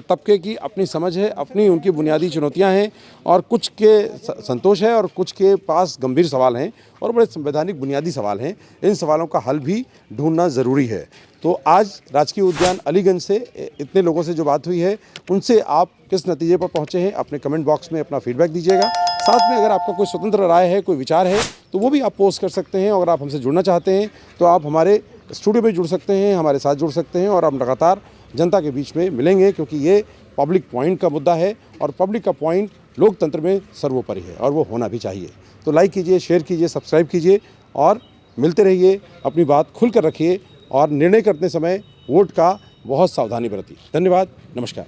तबके की अपनी समझ है, अपनी उनकी बुनियादी चुनौतियां हैं और कुछ के संतोष है और कुछ के पास गंभीर सवाल हैं और बड़े संवैधानिक बुनियादी सवाल हैं। इन सवालों का हल भी ढूंढना ज़रूरी है। तो आज राजकीय उद्यान अलीगंज से इतने लोगों से जो बात हुई है, उनसे आप किस नतीजे पर पहुँचे हैं, अपने कमेंट बॉक्स में अपना फीडबैक दीजिएगा। साथ में अगर आपका कोई स्वतंत्र राय है, कोई विचार है, तो वो भी आप पोस्ट कर सकते हैं। अगर आप हमसे जुड़ना चाहते हैं तो आप हमारे स्टूडियो में जुड़ सकते हैं, हमारे साथ जुड़ सकते हैं और हम लगातार जनता के बीच में मिलेंगे, क्योंकि ये पब्लिक पॉइंट का मुद्दा है और पब्लिक का पॉइंट लोकतंत्र में सर्वोपरि है और वो होना भी चाहिए। तो लाइक कीजिए, शेयर कीजिए, सब्सक्राइब कीजिए और मिलते रहिए। अपनी बात खुल कर रखिए और निर्णय करते समय वोट का बहुत सावधानी बरतिए। धन्यवाद, नमस्कार।